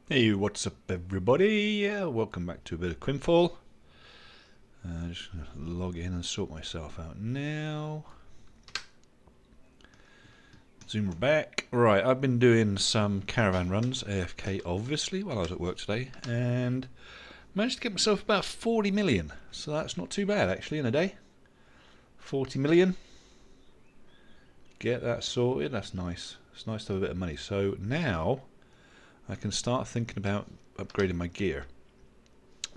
Hey, what's up, everybody? Welcome back to a bit of Quinfall. Just gonna log in and sort myself out now. Zoomer back. Right, I've been doing some caravan runs, AFK obviously, while I was at work today, and managed to get myself about 40 million. So that's not too bad actually in a day. 40 million. Get that sorted, that's nice. It's nice to have a bit of money. So now I can start thinking about upgrading my gear.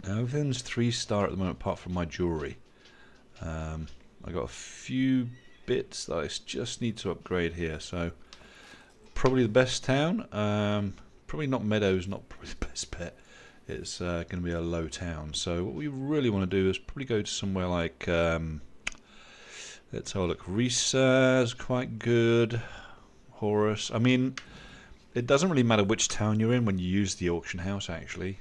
Now everything's 3-star at the moment apart from my jewellery. I got a few bits that I just need to upgrade here, so probably the best town, probably not Meadows, not probably the best bet. It's going to be a low town, so what we really want to do is probably go to somewhere like, let's have a look, Risa is quite good, Horus, I mean, it doesn't really matter which town you're in when you use the auction house actually.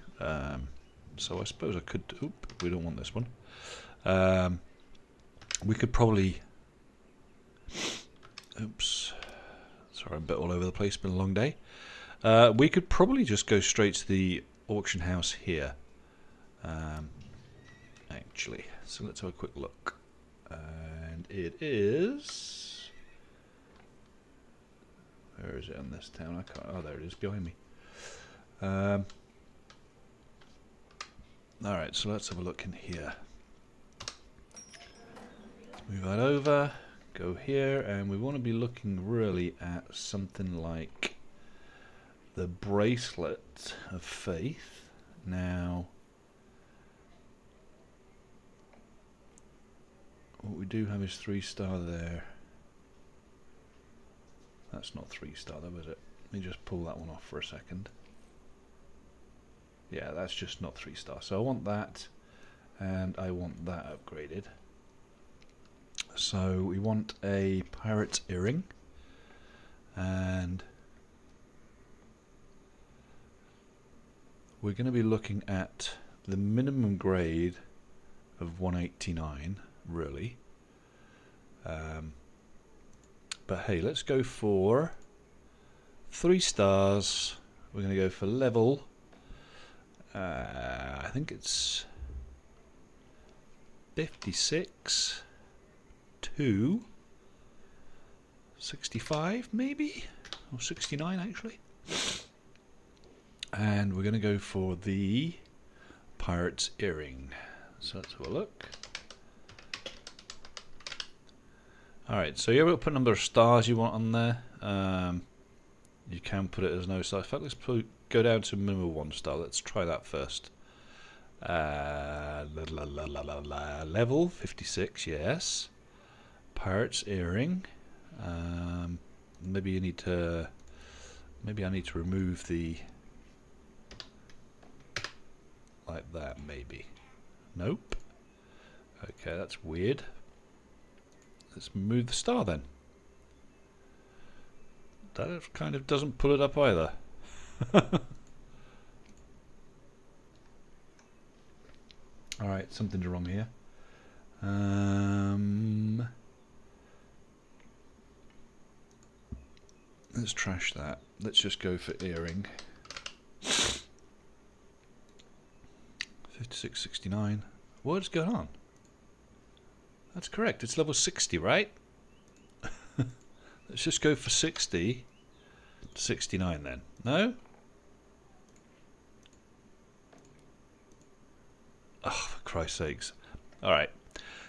So I suppose I could. Oop, we don't want this one. We could probably. Oops. Sorry, I'm a bit all over the place. It's been a long day. We could probably just go straight to the auction house here. Actually, so let's have a quick look. And it is. Where is it in this town? I can't. Oh, there it is behind me. Alright, so let's have a look in here. Let's move that over, go here, and we want to be looking really at something like the Bracelet of Faith. Now, what we do have is 3-star there. That's not 3-star though, is it? Let me just pull that one off for a second. Yeah, that's just not 3-star. So I want that, and I want that upgraded. So we want a pirate's earring, and we're going to be looking at the minimum grade of 189, really. But hey, let's go for 3 stars. We're going to go for level. I think it's 56 to 65 maybe, or 69 actually. And we're going to go for the pirate's earring. So let's have a look. Alright, so you're able to put a number of stars you want on there. You can put it as no star. In fact, let's go down to minimum 1 star. Let's try that first. Level 56, yes. Pirate's earring. Maybe you need to. Maybe I need to remove the. Like that, maybe. Nope. Okay, that's weird. Let's move the star then. That kind of doesn't pull it up either. Alright, something's wrong here. Let's trash that. Let's just go for earring. 5669. What's going on? That's correct. It's level 60, right? Let's just go for 60 to 69 then. No? Oh, for Christ's sakes. Alright.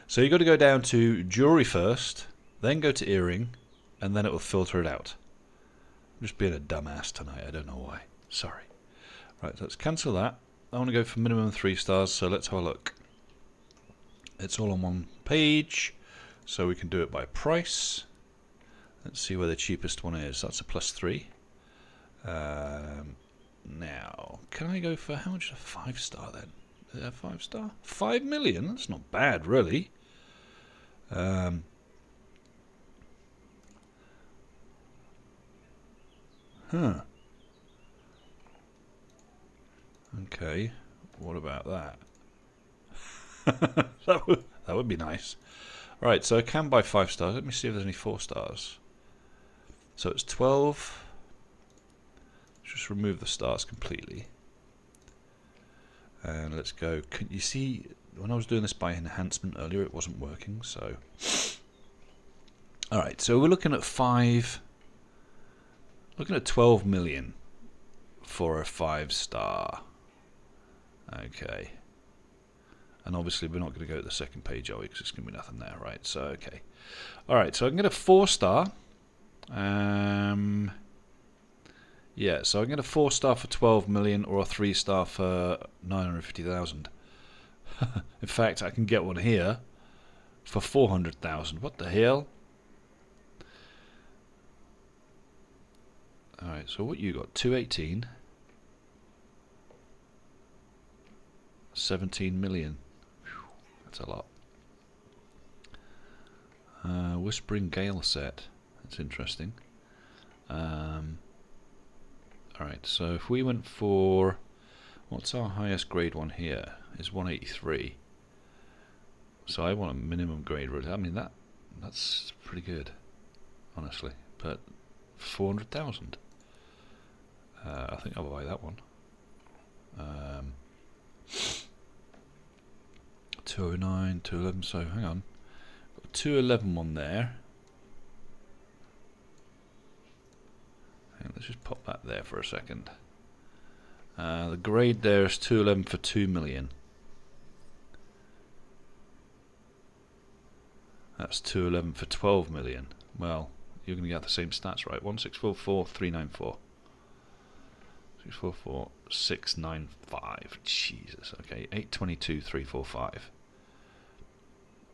So you've got to go down to jewellery first, then go to earring, and then it will filter it out. I'm just being a dumbass tonight. I don't know why. Sorry. Right, so let's cancel that. I want to go for minimum 3 stars, so let's have a look. It's all on one page, so we can do it by price. Let's see where the cheapest one is. That's a +3. Now, can I go for how much is a 5-star then? Is that a 5-star? 5 million? That's not bad, really. Huh. Okay. What about that? that would be nice. Right, so I can buy 5 stars. Let me see if there's any 4 stars. So it's 12. just remove the stars completely. And let's go. Can you see, when I was doing this by enhancement earlier, it wasn't working, so. Alright, so we're looking at 12 million for a 5-star. Okay. And obviously we're not going to go to the second page, are we? Because there's going to be nothing there, right? So, okay. Alright, so I can get a 4-star. Yeah, so I can get a 4-star for 12 million or a 3-star for 950,000. In fact, I can get one here for 400,000. What the hell? Alright, so what you got? 218. 17 million. Whew, that's a lot. Whispering Gale set. That's interesting. Alright, so if we went for... What's our highest grade one here? Is 183. So I want a minimum grade. I mean, that's pretty good, honestly. But 400,000. I think I'll buy that one. 209, 211. So hang on, got a 211 one there. Let's just pop that there for a second. The grade there is 211 for 2 million. That's 211 for 12 million. Well, you're going to get the same stats, right? 1644394. 644 695. Jesus. Okay, 822345.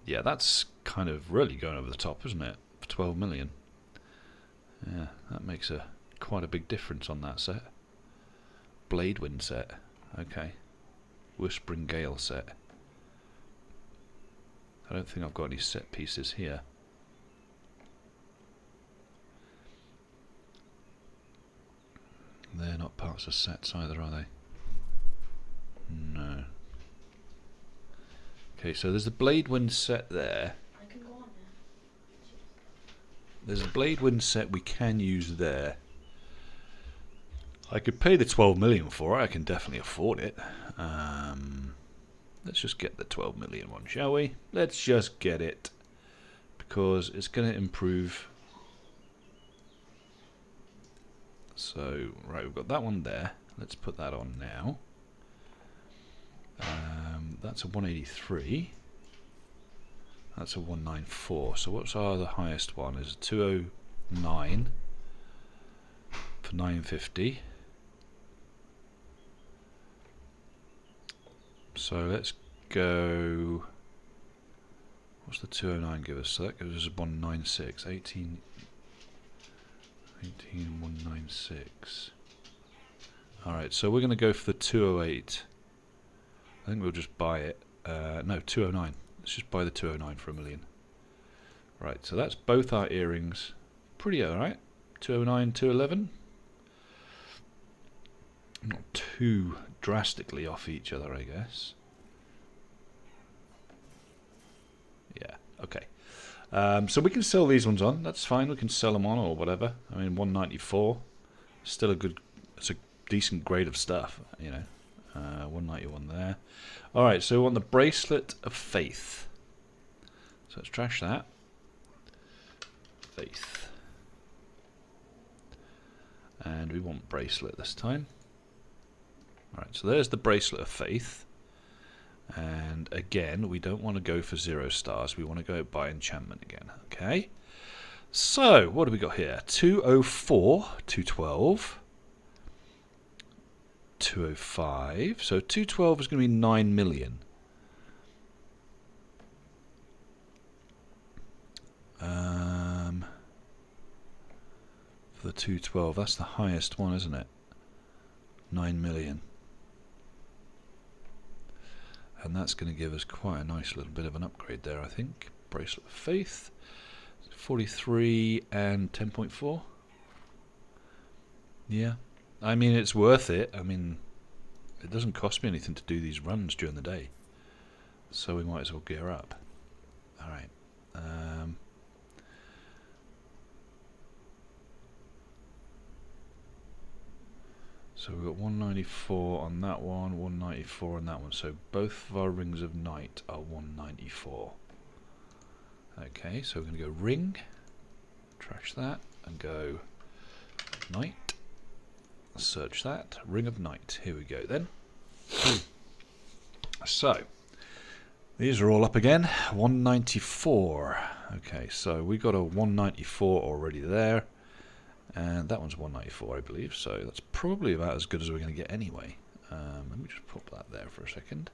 Yeah, that's kind of really going over the top, isn't it? For 12 million. Yeah, that makes quite a big difference on that set. Bladewind set. Okay. Whispering Gale set. I don't think I've got any set pieces here. They're not parts of sets either, are they? No. Okay, so there's a Bladewind set there. I can go on now. There's a Bladewind set we can use there. I could pay the 12 million for it. I can definitely afford it. Let's just get the 12 million one, shall we? Let's just get it. Because it's going to improve. So, right, we've got that one there. Let's put that on now. That's a 183. That's a 194. So what's the highest one? Is a 209 for 950. So let's go. What's the 209 give us? So that gives us 196. 196. Alright, so we're going to go for the 208. I think we'll just buy it. No, 209. Let's just buy the 209 for 1 million. Right, so that's both our earrings. Pretty alright. 209, 211. Not too drastically off each other, I guess. Yeah, okay. So we can sell these ones on. That's fine. We can sell them on or whatever. I mean, 194. Still a good. It's a decent grade of stuff, you know. 191 there. All right. So we want the bracelet of faith. So let's trash that. Faith. And we want bracelet this time. All right. So there's the bracelet of faith. And again, we don't want to go for 0 stars. We want to go by enchantment again. Okay. So, what do we got here? 204, 212, 205. So 212 is going to be 9 million. For the 212, that's the highest one, isn't it? 9 million. And that's going to give us quite a nice little bit of an upgrade there, I think. Bracelet of Faith. 43 and 10.4. Yeah. I mean, it's worth it. I mean, it doesn't cost me anything to do these runs during the day. So we might as well gear up. Alright. So we've got 194 on that one, 194 on that one. So both of our rings of night are 194. Okay, so we're going to go ring, trash that, and go night. Search that, ring of night. Here we go then. So these are all up again. 194. Okay, so we got a 194 already there. And that one's 194, I believe, so that's probably about as good as we're going to get anyway. Let me just pop that there for a second.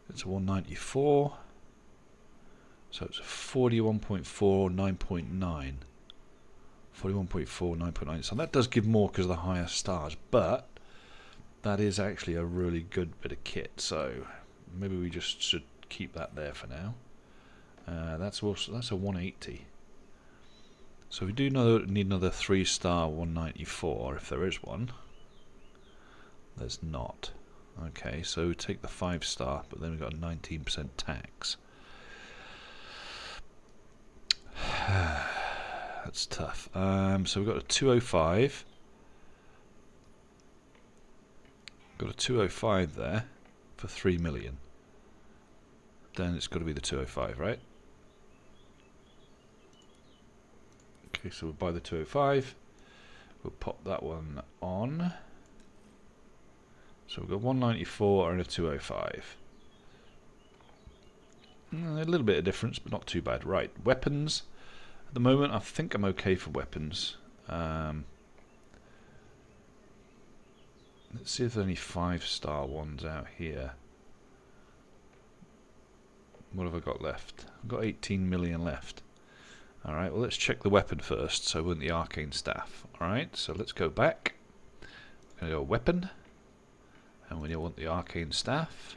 It's a 194, so it's a 41.4, 9.9. 41.4, 9.9, so that does give more because of the higher stars, but that is actually a really good bit of kit, so maybe we just should keep that there for now. That's a 180. So we do need another 3-star 194 if there is one. There's not. Okay, so we take the 5-star, but then we've got a 19% tax. That's tough. So we've got a 205. Got a 205 there for 3 million. Then it's got to be the 205, right? Okay, so we'll buy the 205. We'll pop that one on. So we've got 194 and a 205. A little bit of difference, but not too bad. Right, weapons. At the moment, I think I'm okay for weapons. Let's see if there's any 5-star ones out here. What have I got left? I've got 18 million left. Alright, well let's check the weapon first, so we want the arcane staff. Alright, so let's go back. We're going to go weapon, and we want the arcane staff.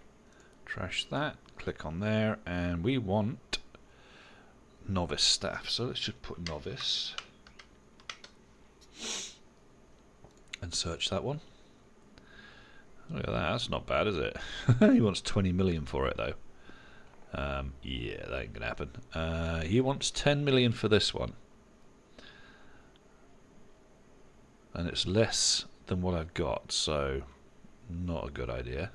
Trash that, click on there, and we want novice staff. So let's just put novice and search that one. Look at that, that's not bad, is it? He wants 20 million for it though. Yeah, that ain't gonna happen. He wants 10 million for this one, and it's less than what I've got, so not a good idea.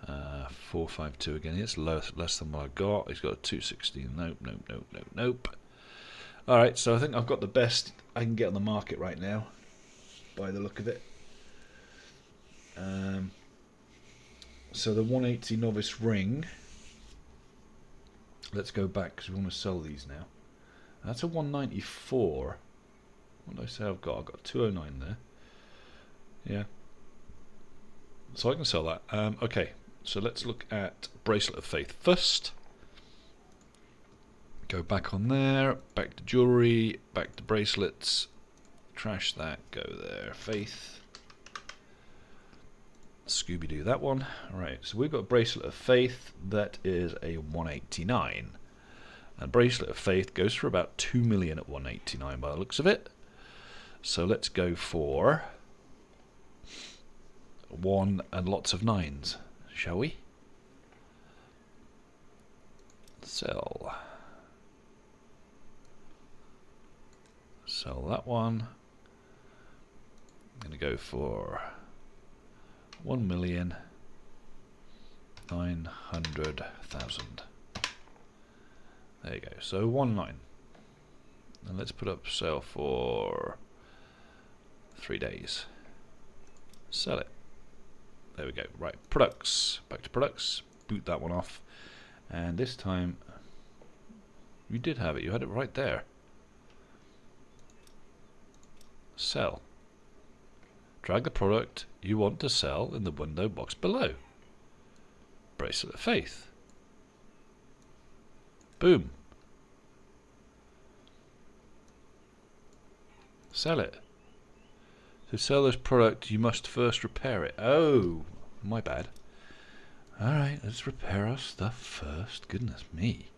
452 again. It's less than what I've got. He's got a 216. Nope, nope, nope, nope, nope. Alright, so I think I've got the best I can get on the market right now, by the look of it. So the 180 novice ring. Let's go back because we want to sell these now. That's a 194. What did I say I've got? I've got 209 there. Yeah. So I can sell that. Okay, so let's look at Bracelet of Faith first. Go back on there, back to jewellery, back to bracelets. Trash that, go there. Faith. Scooby-Doo that one. Right, so we've got Bracelet of Faith. That is a 189. And Bracelet of Faith goes for about 2 million at 189 by the looks of it. So let's go for 1 and lots of 9s, shall we? Sell. Sell that one. I'm going to go for 1,900,000. There you go. So 19. And let's put up sale for 3 days. Sell it. There we go. Right, products. Back to products. Boot that one off. And this time, you did have it. You had it right there. Sell. Drag the product you want to sell in the window box below. Bracelet of Faith. Boom. Sell it. To sell this product, you must first repair it. Oh, my bad. Alright, let's repair our stuff first. Goodness me.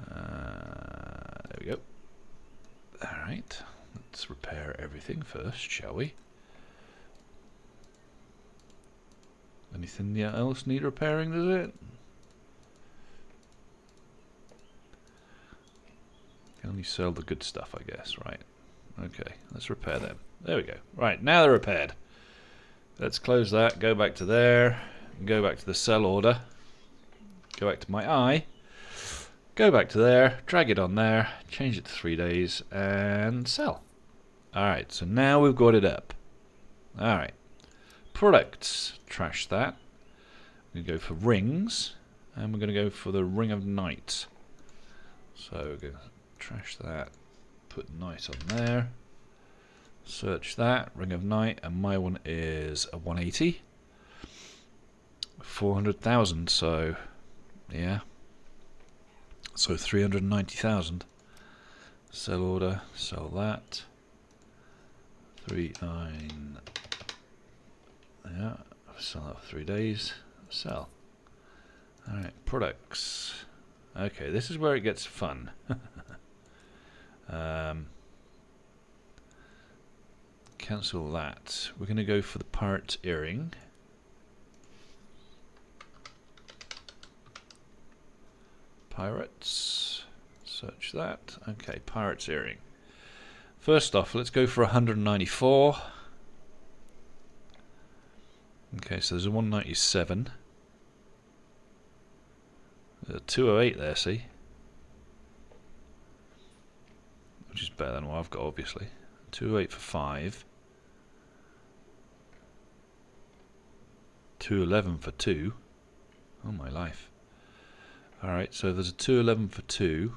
There we go. Alright, let's repair everything first, shall we? Anything else need repairing, does it? Can only sell the good stuff, I guess, right? Okay, let's repair them. There we go. Right, now they're repaired. Let's close that, go back to there, go back to the sell order, go back to my eye, go back to there, drag it on there, change it to 3 days, and sell. Alright, so now we've got it up. Alright. Products, trash that. We're going to go for rings, and we're going to go for the Ring of Night. So we're going to trash that, put night on there, search that, Ring of Night, and my one is a 180. 400,000, so yeah. So 390,000. Sell order, sell that. 39. Yeah, sell that for 3 days. Sell. Alright, products. Okay, this is where it gets fun. Cancel that. We're going to go for the pirate earring. Pirates. Search that. Okay, pirate's earring. First off, let's go for 194. Okay, so there's a 197. There's a 208 there, see? Which is better than what I've got, obviously. 208 for 5. 211 for 2. Oh my life. Alright, so there's a 211 for 2.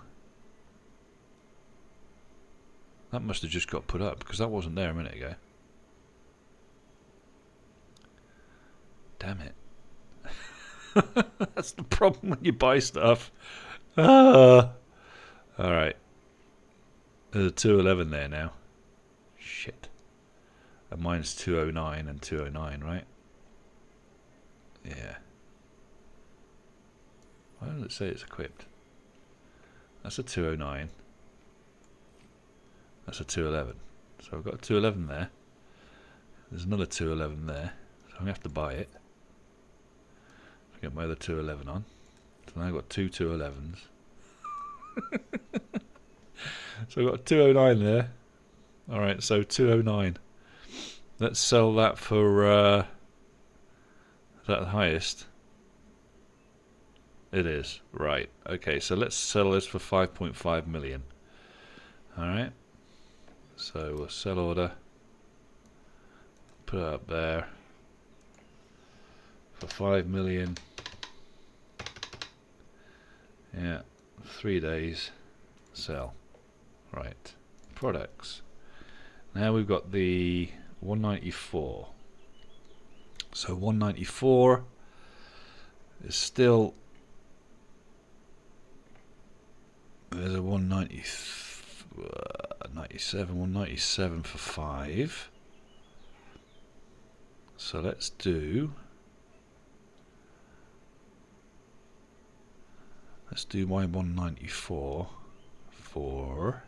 That must have just got put up, because that wasn't there a minute ago. Damn it. That's the problem when you buy stuff. Alright. There's a 211 there now. Shit. And mine's 209 and 209, right? Yeah. Why does it say it's equipped? That's a 209. That's a 211. So I've got a 211 there. There's another 211 there. So I'm going to have to buy it. Get my other 211 on. So now I've got two 211s. So I've got a 209 there. Alright, so 209. Let's sell that for... is that the highest? It is. Right. Okay, so let's sell this for 5.5 million. Alright. So we'll sell order. Put it up there. For 5 million. Yeah. 3 days. Sell. Right. Products. Now we've got the 194. So 194 is still... There's a 197 for 5. So let's do my 194 for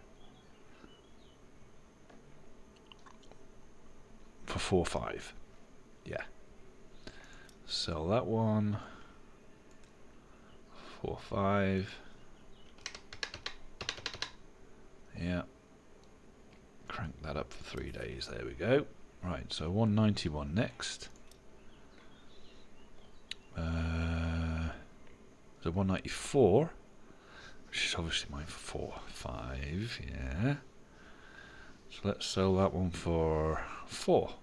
4.5. Yeah. Sell that one. 4.5. Yeah. Crank that up for 3 days. There we go. Right, so 191 next. So 194, which is obviously mine for 4.5. Yeah. So let's sell that one for 4.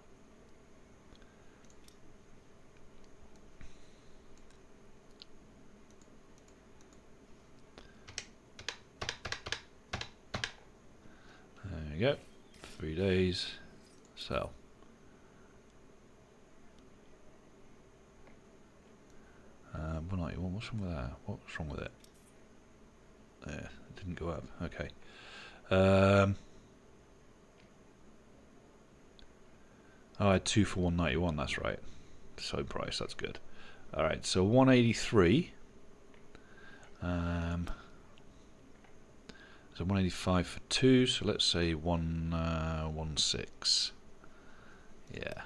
There we go. 3 days. Sell. What's wrong with that? What's wrong with it? There, it didn't go up. Okay. Oh, I had 2 for 191. That's right. So price. That's good. All right. So 183. So 185 for 2. So let's say 116. Yeah.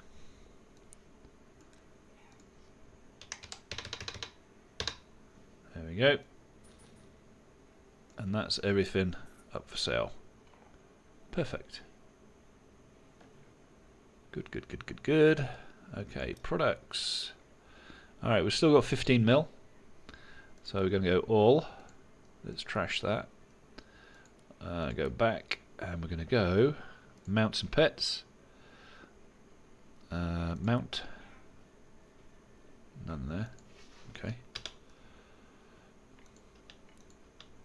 There we go. And that's everything up for sale. Perfect. Good, good, good, good, good. Okay, products. Alright, we've still got 15 mil. So we're going to go all. Let's trash that. Go back, and we're going to go mounts and pets. Mount. None there. Okay.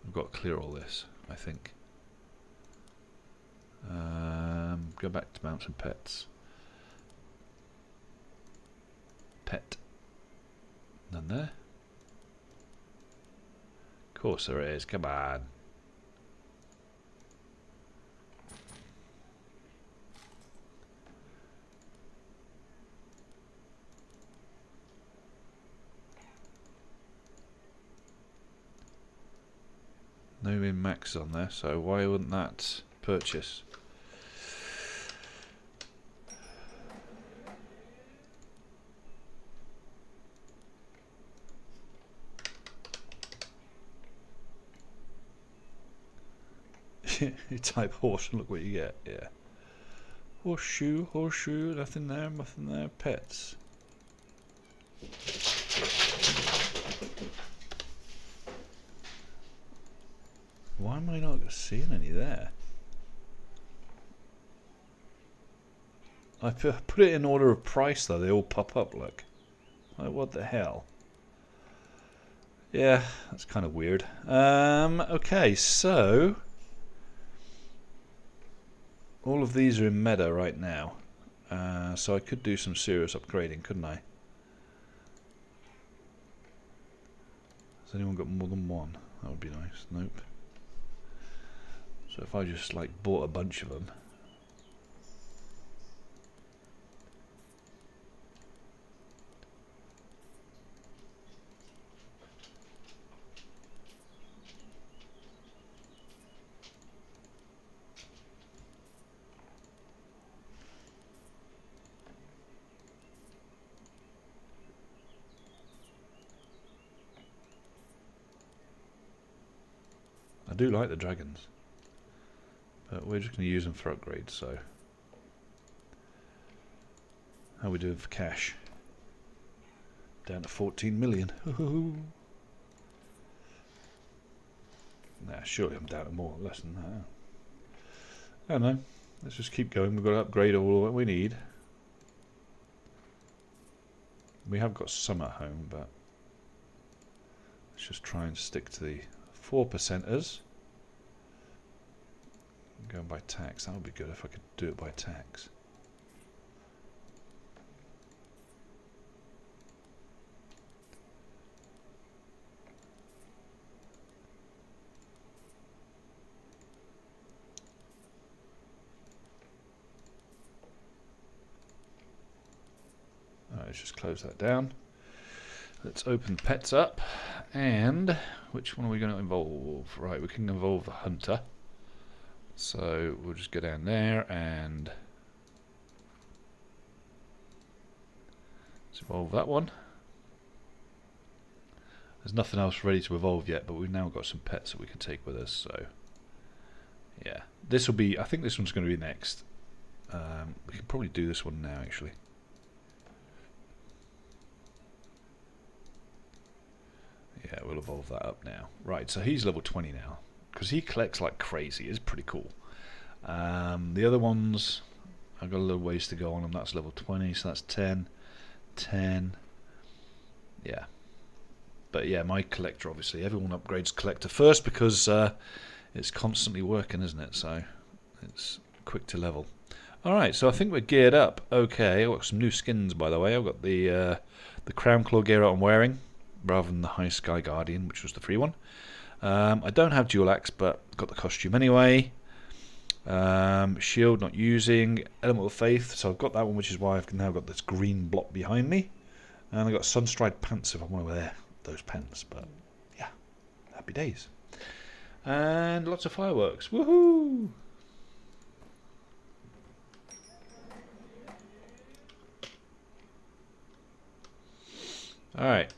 We've got to clear all this, I think. Go back to mounts and pets. Pet. None there. Of course there is. Come on. No min max on there, so why wouldn't that purchase? You type horse and look what you get. Yeah. Horseshoe, horseshoe, nothing there, nothing there. Pets. Why am I not seeing any there? I put it in order of price though, they all pop up, look. Like, what the hell? Yeah, that's kind of weird. Okay, so all of these are in meta right now. So I could do some serious upgrading, couldn't I? Has anyone got more than one? That would be nice. Nope. So if I just like bought a bunch of them. I do like the dragons. But we're just going to use them for upgrades, so. How are we doing for cash? Down to 14 million. Nah, surely I'm down to more, less than that. I don't know. Let's just keep going. We've got to upgrade all that we need. We have got some at home, but let's just try and stick to the 4%ers. Going by tax, that would be good if I could do it by tax. Alright, let's just close that down. Let's open pets up, and which one are we going to involve? Right, we can involve the hunter. So we'll just go down there and let's evolve that one. There's nothing else ready to evolve yet, but we've now got some pets that we can take with us, so yeah. This will be, I think this one's going to be next. We can probably do this one now actually. Yeah, we'll evolve that up now. Right, so he's level 20 now. Because he collects like crazy. It's pretty cool. The other ones, I've got a little ways to go on them. That's level 20, so that's 10. 10. Yeah. But yeah, my collector, obviously. Everyone upgrades collector first because it's constantly working, isn't it? So it's quick to level. Alright, so I think we're geared up. Okay, I've got some new skins, by the way. I've got the Crown Claw gear I'm wearing, rather than the High Sky Guardian, which was the free one. I don't have dual axe, but got the costume anyway. Shield not using. Element of Faith, so I've got that one, which is why I've now got this green block behind me. And I've got Sunstride pants if I want to wear those pants, but yeah, happy days. And lots of fireworks. Woohoo! Alright.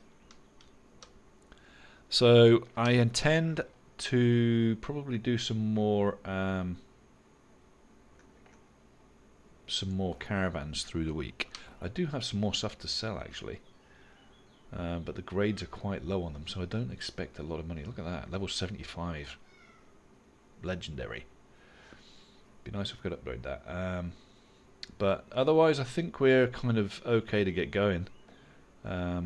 So I intend to probably do some more some more caravans through the week. I do have some more stuff to sell actually, but the grades are quite low on them, so I don't expect a lot of money. Look at that, level 75, legendary. Be nice if we could upgrade that. But otherwise, I think we're kind of okay to get going. I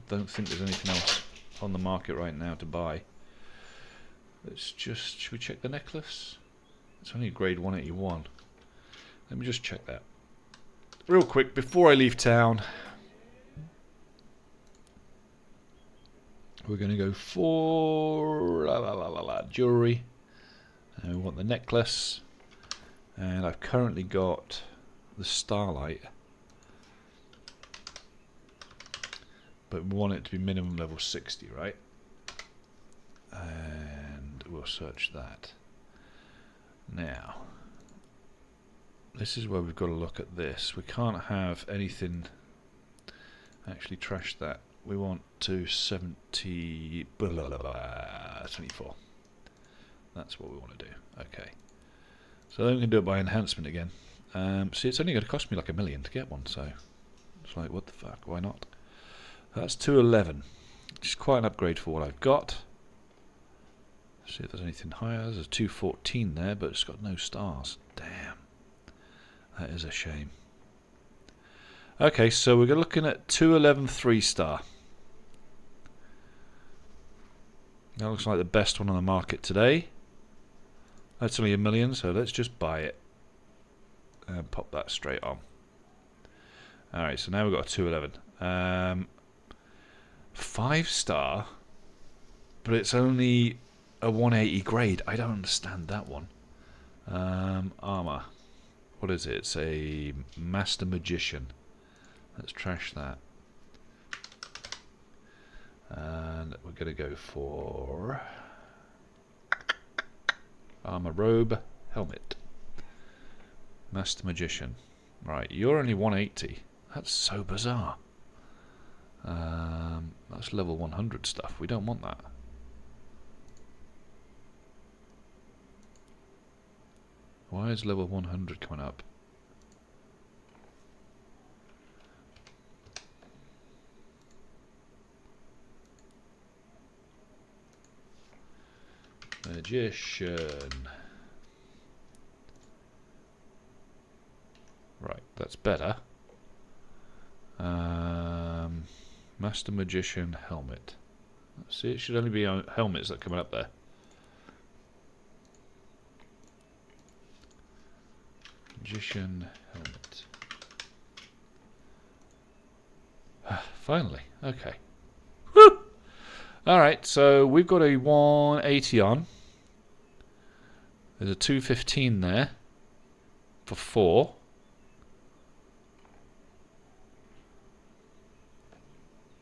don't think there's anything else on the market right now to buy. Let's just, should we check the necklace? It's only grade 181. Let me just check that real quick before I leave town. We're going to go for jewelry. And we want the necklace. And I've currently got the starlight, but we want it to be minimum level 60, right? And we'll search that. Now, this is where we've got to look at this. We can't have anything actually trash that. We want to 24. That's what we want to do. Okay. So then we can do it by enhancement again. See, it's only going to cost me like $1 million to get one, so it's like, what the fuck, why not? That's 211, which is quite an upgrade for what I've got. See if there's anything higher. There's a 214 there, but it's got no stars. Damn. That is a shame. Okay, so we're looking at 211 3-star. That looks like the best one on the market today. That's only $1 million, so let's just buy it and pop that straight on. Alright, so now we've got a 211. 5-star, but it's only a 180 grade. I don't understand that one. Armor. What is it? It's a Master Magician. Let's trash that. And we're going to go for armor, robe, helmet. Master Magician. Right, you're only 180. That's so bizarre. That's level 100 stuff. We don't want that. Why is level 100 coming up? Magician. Right, that's better. Master Magician helmet. See, it should only be helmets that are coming up there. Magician helmet. Finally, okay. Woo! Alright, so we've got a 180 on. There's a 215 there for 4.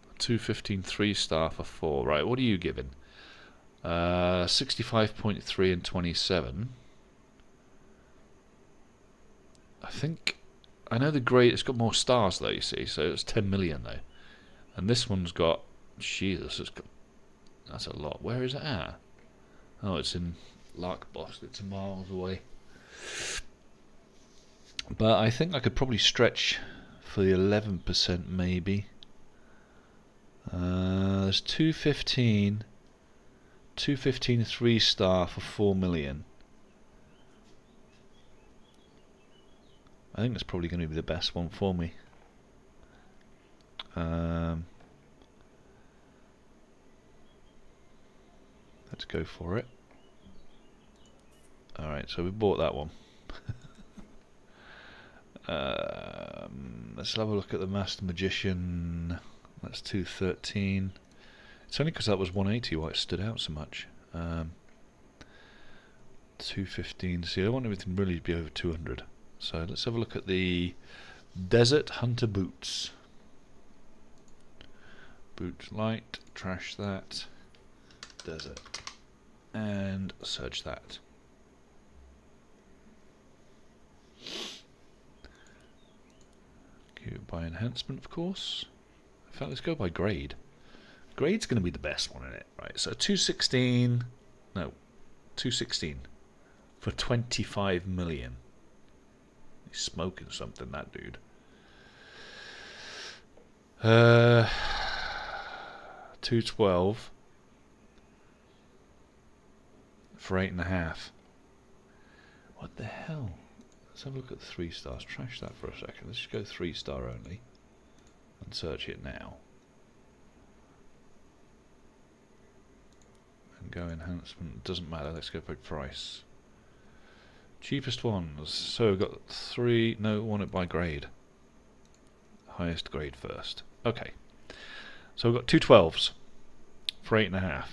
A 215 3-star for 4. Right, what are you giving? 65.3 and 27. I think I know the grade. It's got more stars though. You see, so it's 10 million though, and this one's got Jesus. That's a lot. Where is it at? Oh, it's in Larkboss. It's miles away. But I think I could probably stretch for the 11% maybe. There's 215 3-star for 4 million. I think that's probably going to be the best one for me. Let's go for it. Alright, so we bought that one. Let's have a look at the Master Magician. That's 213. It's only because that was 180 why it stood out so much. 215. See, I want everything really to be over 200. So let's have a look at the Desert Hunter boots. Boot light, trash that. Desert. And search that. Go by enhancement, of course. In fact, let's go by grade. Grade's going to be the best one in it, right? So 216 for 25 million. He's smoking something, that dude. 212 for 8.5. What the hell? Let's have a look at the 3 stars. Trash that for a second. Let's just go 3 star only and search it now. And go enhancement. Doesn't matter. Let's go by price. Cheapest ones. So we've got 3. No, want it by grade. Highest grade first. Okay. So we've got 2 12s for 8.5.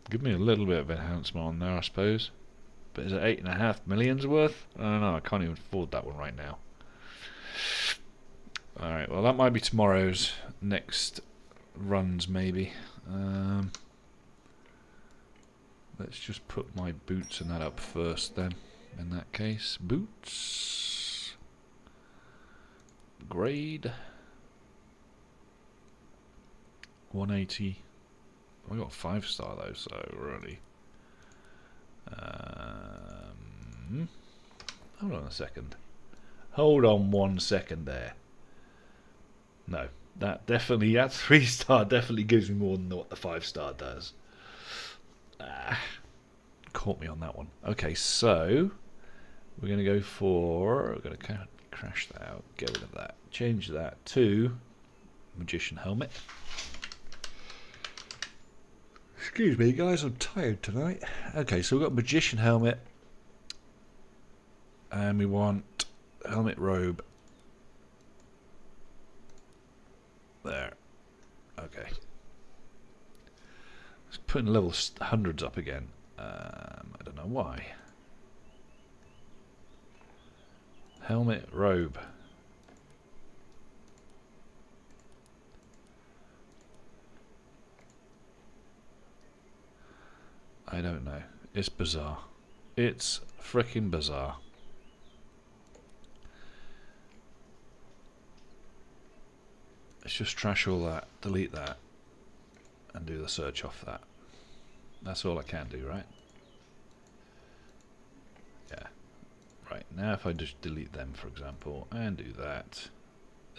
Give me a little bit of enhancement on there, I suppose. But is it 8.5 millions worth? I don't know. I can't even afford that one right now. Alright, well that might be tomorrow's next runs maybe. Let's just put my boots and that up first then. In that case, boots. Grade. 180. I got 5 star though, so really. Hold on a second. Hold on 1 second there. No, that 3 star definitely gives me more than what the 5 star does. Caught me on that one. Okay, so we're going to go for. We're going to crash that out. Get rid of that. Change that to Magician Helmet. Excuse me, guys. I'm tired tonight. Okay, so we've got Magician Helmet, and we want Helmet Robe. There. Okay. Let's put in level hundreds up again. I don't know why. Helmet Robe. I don't know. It's bizarre. It's freaking bizarre. Let's just trash all that, delete that, and do the search off that. That's all I can do, right? Yeah. Right, now if I just delete them, for example, and do that,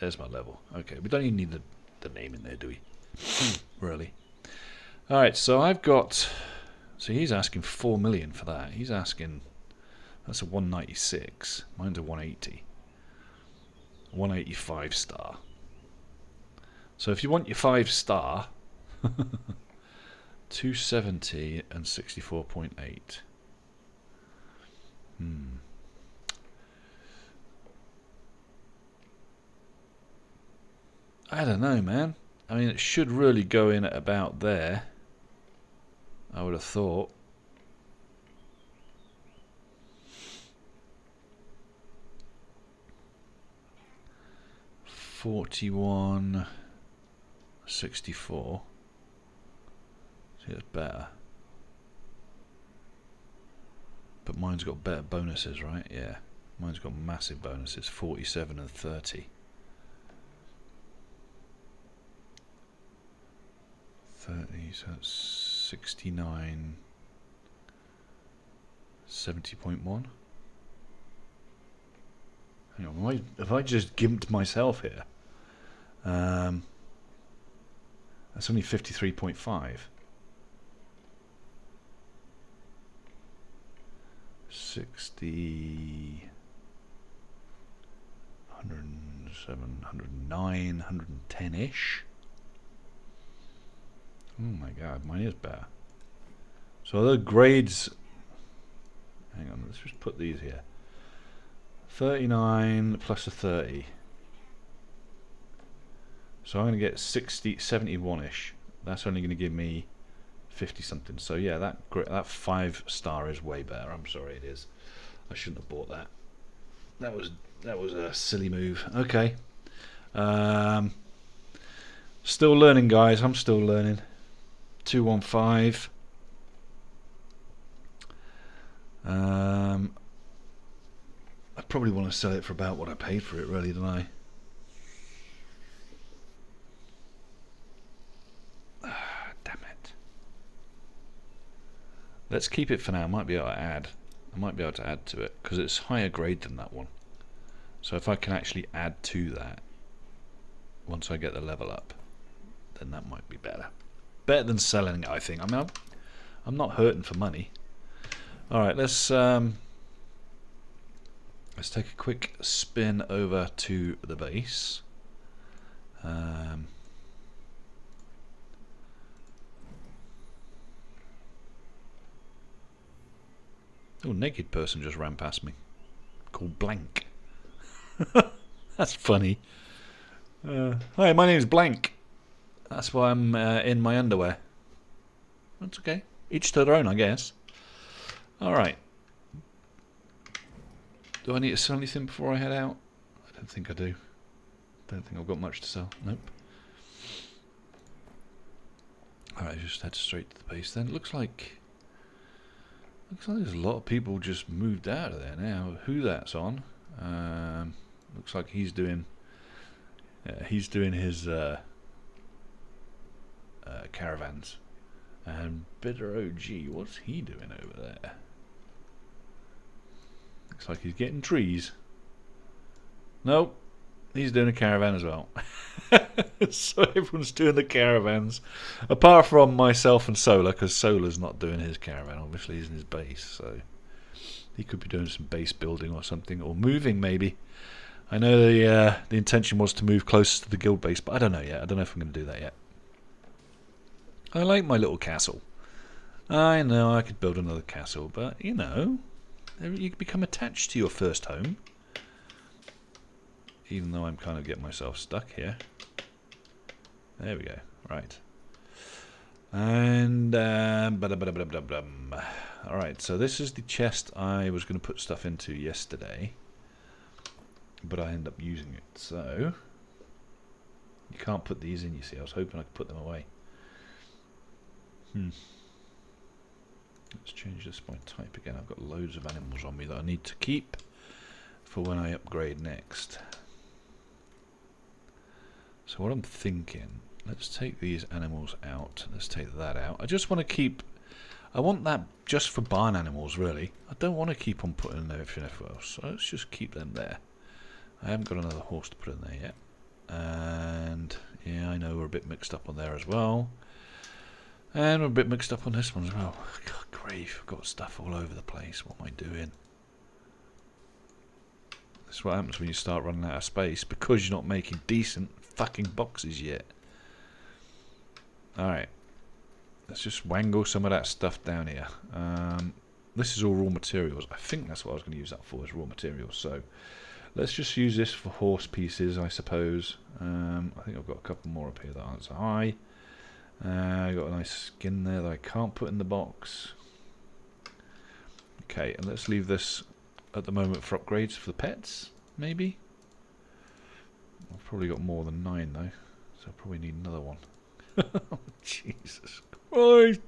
there's my level. Okay, we don't even need the name in there, do we? Really? Alright, so I've got... So he's asking 4 million for that. He's asking... That's a 196. Mine's a 180. 185 star. So if you want your 5 star... 270 and 64.8. I don't know, man. I mean, it should really go in at about there. I would have thought. $41.64. See, it's better. But mine's got better bonuses, right? Yeah. Mine's got massive bonuses. 47 and 30. 30, so that's 69. 70.1. Hang on, have I just gimped myself here? That's only 53.5. 60, 107, 109, 110-ish. Oh my god, mine is better. So the grades... Hang on, let's just put these here. 39 plus a 30. So I'm going to get 60, 71-ish. That's only going to give me 50 something. So yeah, that 5 star is way better. I'm sorry, it is. I shouldn't have bought that. That was a silly move. Okay. Still learning, guys. I'm still learning. 215. I probably want to sell it for about what I paid for it, really, don't I? Damn it. Let's keep it for now. I might be able to add. I might be able to add to it because it's higher grade than that one. So if I can actually add to that once I get the level up, then that might be better. Better than selling it, I think. I mean, I'm not hurting for money. All right, let's take a quick spin over to the base. Oh, naked person just ran past me. Called Blank. That's funny. Hi, my name's Blank. That's why I'm in my underwear. That's okay. Each to their own, I guess. Alright. Do I need to sell anything before I head out? I don't think I do. Don't think I've got much to sell. Nope. Alright, just head straight to the base then. Looks like there's a lot of people just moved out of there now. Who that's on? Looks like he's doing his caravans. And Bitter OG, what's he doing over there? Looks like he's getting trees. Nope, he's doing a caravan as well. So everyone's doing the caravans, apart from myself and Solar, because Solar's not doing his caravan. Obviously, he's in his base, so he could be doing some base building or something, or moving maybe. I know the intention was to move closer to the guild base, but I don't know yet. I don't know if I'm going to do that yet. I like my little castle. I know I could build another castle, but you know, you become attached to your first home. Even though I'm kind of getting myself stuck here. There we go. Right. And alright, so this is the chest I was going to put stuff into yesterday, but I ended up using it. So you can't put these in, you see. I was hoping I could put them away. Let's change this by type again. I've got loads of animals on me that I need to keep for when I upgrade next. So what I'm thinking, let's take these animals out. Let's take that out. I just want to keep, I want that just for barn animals really. I don't want to keep on putting in everything else. So let's just keep them there. I haven't got another horse to put in there yet. And yeah, I know we're a bit mixed up on there as well. And we're a bit mixed up on this one as well. God grief, I've got stuff all over the place. What am I doing? That's what happens when you start running out of space, because you're not making decent fucking boxes yet. Alright. Let's just wangle some of that stuff down here. This is all raw materials. I think that's what I was going to use that for, is raw materials. So let's just use this for horse pieces, I suppose. I think I've got a couple more up here that aren't so high. I've got a nice skin there that I can't put in the box. Okay, and let's leave this at the moment for upgrades for the pets, maybe? I've probably got more than 9 though, so I probably need another one. Oh, Jesus Christ!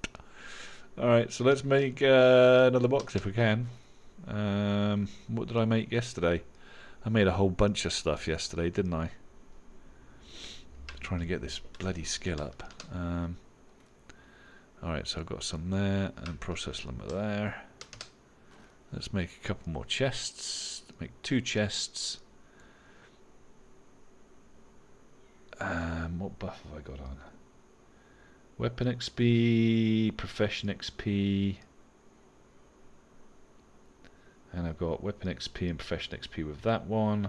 Alright, so let's make another box if we can. What did I make yesterday? I made a whole bunch of stuff yesterday, didn't I? Trying to get this bloody skill up. Alright, so I've got some there, and process lumber there. Let's make a couple more chests. Make 2 chests. What buff have I got on? Weapon XP, Profession XP. And I've got Weapon XP and Profession XP with that one.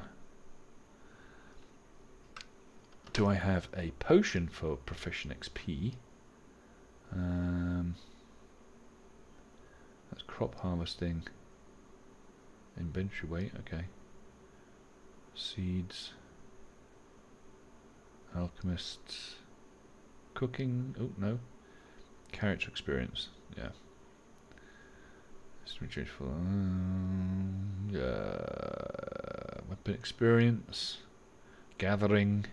Do I have a potion for Profession XP? That's crop harvesting. Inventory weight, okay. Seeds. Alchemists. Cooking, oh no. Character experience, yeah. Weapon experience. Gathering.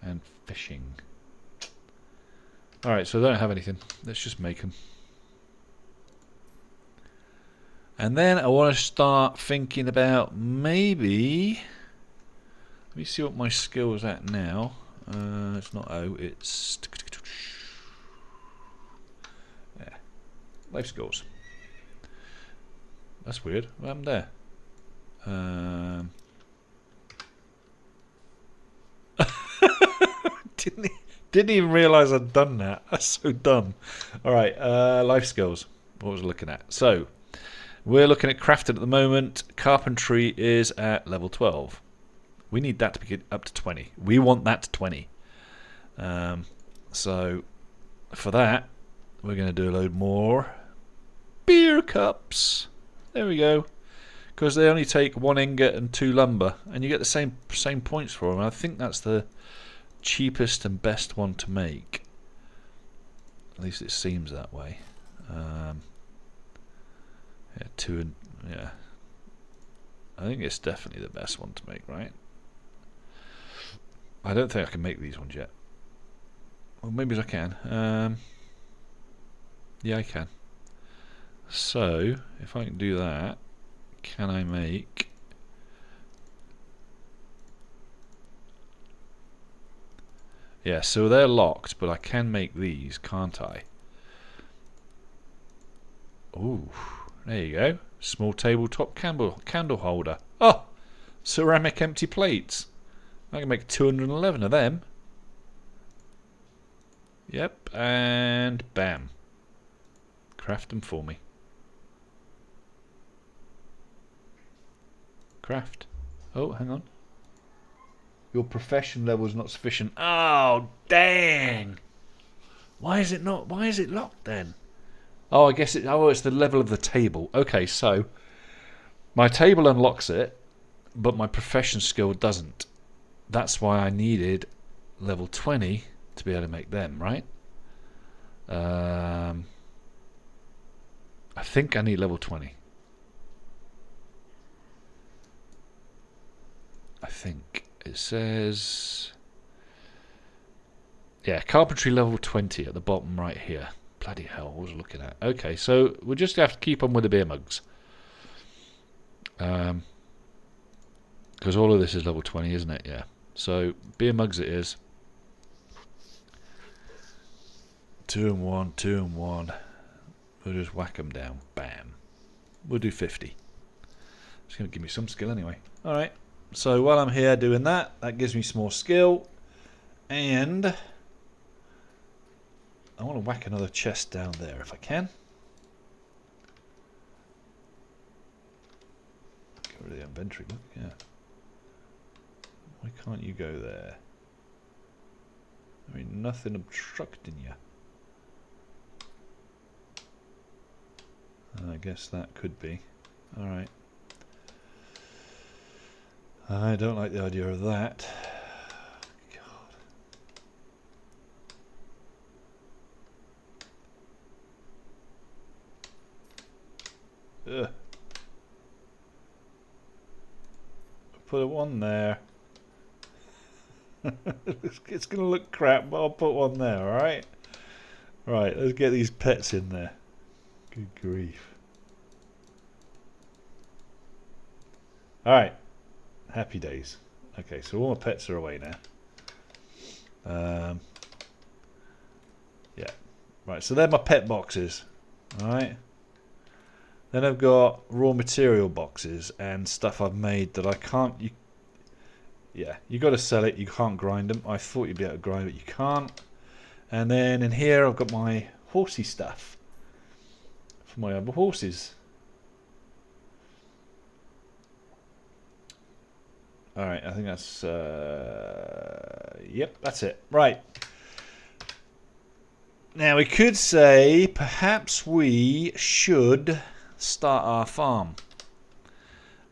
And fishing. Alright, so I don't have anything. Let's just make them. And then I want to start thinking about maybe... Let me see what my skill is at now. It's not O, it's... Yeah. Life skills. That's weird. What happened there? Didn't even realise I'd done that. That's so dumb. Alright, life skills. What was I looking at? So, we're looking at crafting at the moment. Carpentry is at level 12. We need that to get up to 20. We want that to 20. So, for that, we're going to do a load more beer cups. There we go. Because they only take 1 ingot and 2 lumber, and you get the same points for them. I think that's the cheapest and best one to make. At least it seems that way. Yeah, 2 and yeah. I think it's definitely the best one to make, right? I don't think I can make these ones yet. Well, maybe I can. Yeah, I can. So, if I can do that, can I make... Yeah, so they're locked, but I can make these, can't I? Ooh, there you go. Small tabletop candle holder. Oh, ceramic empty plates. I can make 211 of them. Yep, and bam. Craft them for me. Craft. Oh, hang on. Your profession level is not sufficient. Oh, dang! Why is it not? Why is it locked then? Oh, I guess it's the level of the table. Okay, so my table unlocks it, but my profession skill doesn't. That's why I needed level 20 to be able to make them, right? I think I need level 20. I think it says, yeah, carpentry level 20 at the bottom right here. Bloody hell, what was I looking at? Okay, so we'll just have to keep on with the beer mugs. Because all of this is level 20, isn't it? Yeah. So beer mugs it is. 2 and 1, 2 and 1. We'll just whack them down. Bam. We'll do 50. It's going to give me some skill anyway. Alright. So while I'm here doing that, that gives me some more skill. And I want to whack another chest down there if I can. Get rid of the inventory. Look, yeah. Why can't you go there? I mean, nothing obstructing you. I guess that could be. Alright. I don't like the idea of that. God. Ugh. Put one there. It's going to look crap, but I'll put one there, alright? Right, let's get these pets in there. Good grief. Alright. Happy days. Okay, so all my pets are away now. Yeah. Right, so they're my pet boxes. Alright. Then I've got raw material boxes and stuff I've made that I can't... Yeah, you got to sell it. You can't grind them. I thought you'd be able to grind it, but you can't. And then in here I've got my horsey stuff for my other horses. Alright, I think that's... yep, that's it. Right. Now we could say perhaps we should start our farm.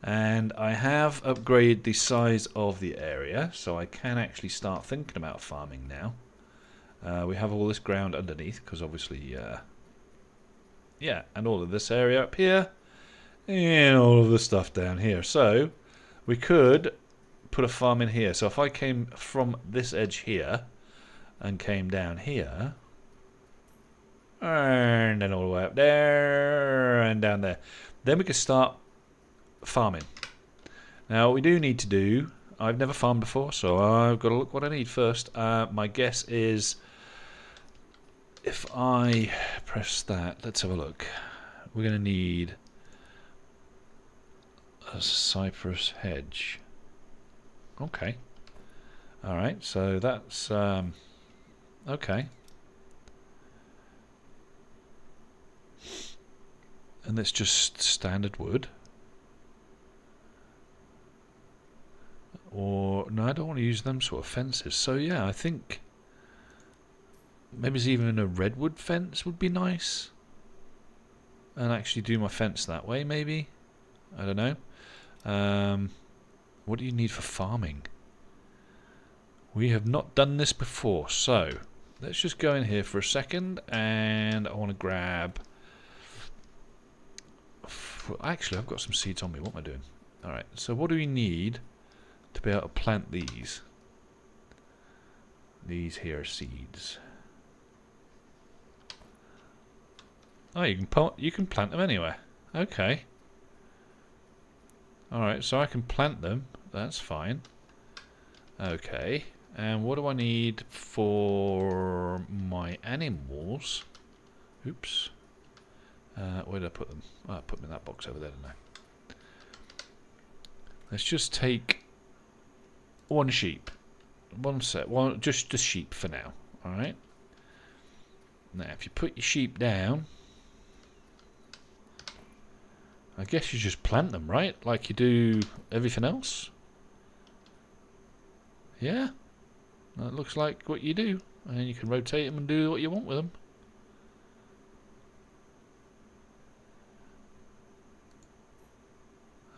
And I have upgraded the size of the area, so I can actually start thinking about farming now. We have all this ground underneath, because obviously, yeah, and all of this area up here, and all of the stuff down here. So, we could put a farm in here. So if I came from this edge here, and came down here, and then all the way up there, and down there, then we could start farming. Now we do need to do, I've never farmed before, so I've got to look what I need first. My guess is if I press that, let's have a look. We're going to need A cypress hedge. Okay. Alright, so that's okay. And that's just standard wood. Or no, I don't want to use them sort of fences. So yeah, I think maybe even a redwood fence would be nice. And actually do my fence that way, maybe. I don't know. What do you need for farming? We have not done this before, so let's just go in here for a second, and I want to grab... Actually, I've got some seeds on me. What am I doing? Alright, so what do we need to be able to plant these? These here seeds. Oh, you can plant them anywhere. Okay. Alright, so I can plant them. That's fine. Okay. And what do I need for my animals? Oops. Where did I put them? Oh, I put them in that box over there, didn't I? Let's just take one sheep. One set. One, just a sheep for now. Alright. Now, if you put your sheep down, I guess you just plant them, right? Like you do everything else? Yeah? That looks like what you do. And you can rotate them and do what you want with them.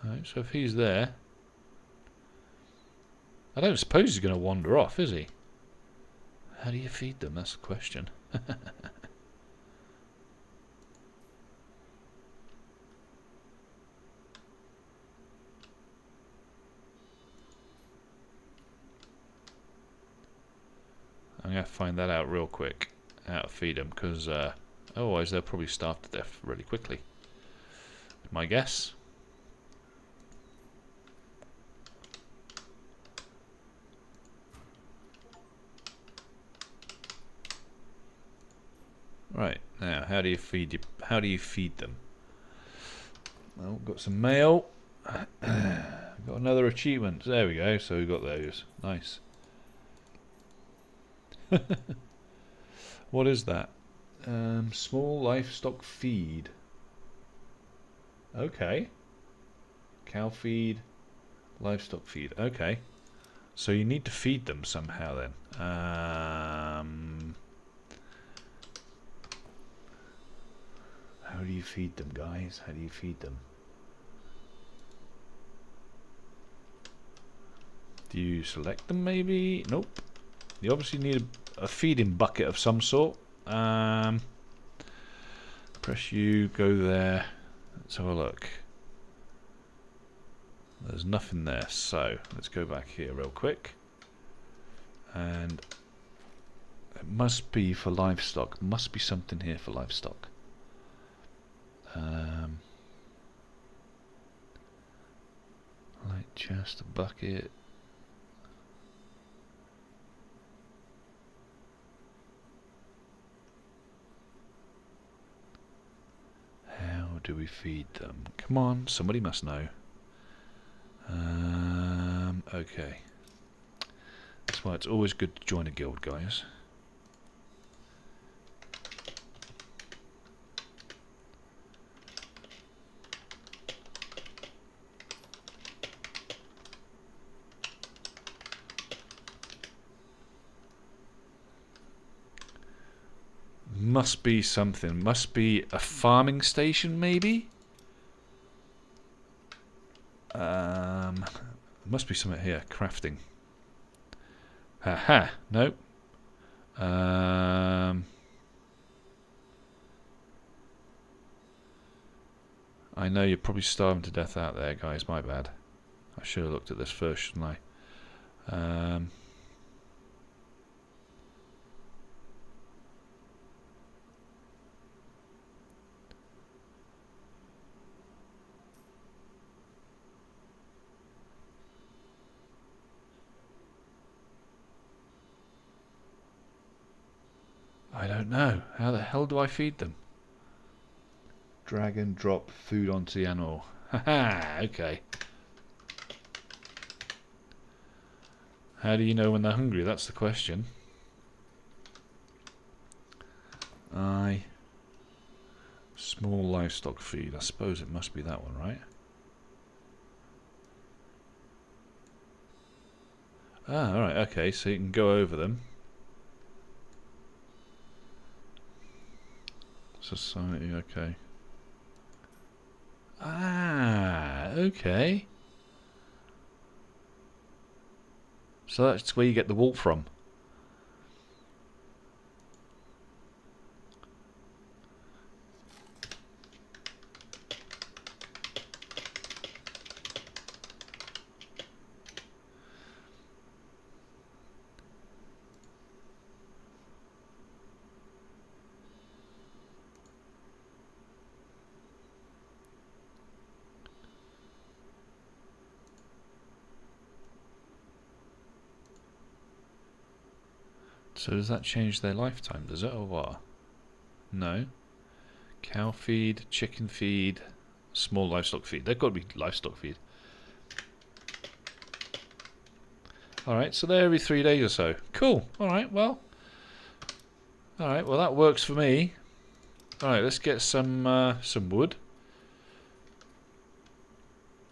Alright, so if he's there... I don't suppose he's going to wander off, is he? How do you feed them? That's the question. I'm going to find that out real quick. How to feed them, because otherwise they'll probably starve to death really quickly. My guess. Right, now how do you feed them? Well, got some mail. Got another achievement. There we go. So we got those. Nice. What is that? Small livestock feed. Okay. Cow feed, livestock feed. Okay. So you need to feed them somehow then. How do you feed them, guys? How do you feed them? Do you select them maybe? Nope. You obviously need a feeding bucket of some sort. Press U, go there. Let's have a look. There's nothing there, so let's go back here real quick. And it must be for livestock. Must be something here for livestock. Like just a bucket. How do we feed them? Come on, somebody must know. Okay. That's why it's always good to join a guild, guys. Must be something. Must be a farming station, maybe? Must be something here. Crafting. Haha. Nope. I know you're probably starving to death out there, guys. My bad. I should have looked at this first, shouldn't I? I don't know. How the hell do I feed them? Drag and drop food onto the animal. Haha, okay. How do you know when they're hungry? That's the question. Small livestock feed. I suppose it must be that one, right? Ah, alright, okay, so you can go over them. Society, okay. Ah, okay. So that's where you get the wool from. So does that change their lifetime, does it, or what? No. Cow feed, chicken feed, small livestock feed. They've got to be livestock feed. Alright, so they're every 3 days or so. Cool. Alright, well, that works for me. Alright, let's get some wood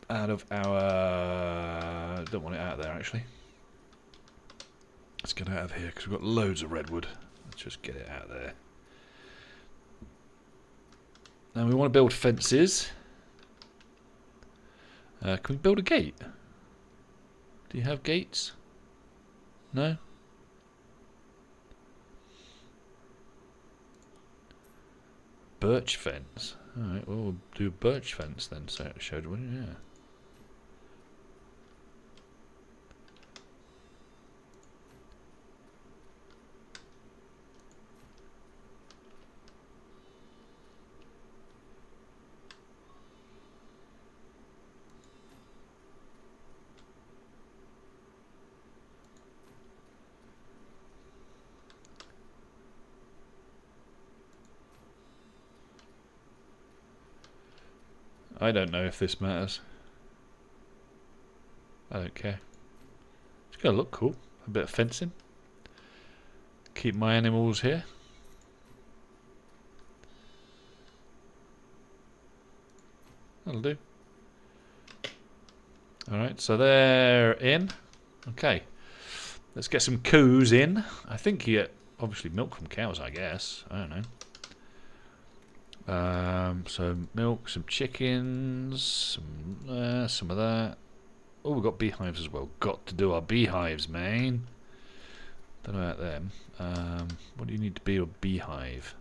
out of our... don't want it out there, actually. Let's get it out of here, because we've got loads of redwood. Let's just get it out there. Now we want to build fences. Can we build a gate? Do you have gates? No? Birch fence. Alright, well, we'll do a birch fence then, so it showed one, yeah. I don't know if this matters. I don't care. It's going to look cool. A bit of fencing. Keep my animals here. That'll do. Alright, so they're in. Okay. Let's get some coos in. I think you get, obviously, milk from cows, I guess. I don't know. So milk, some chickens, some of that. Oh, we've got beehives as well. Got to do our beehives, man. Don't know about them. What do you need to be a beehive?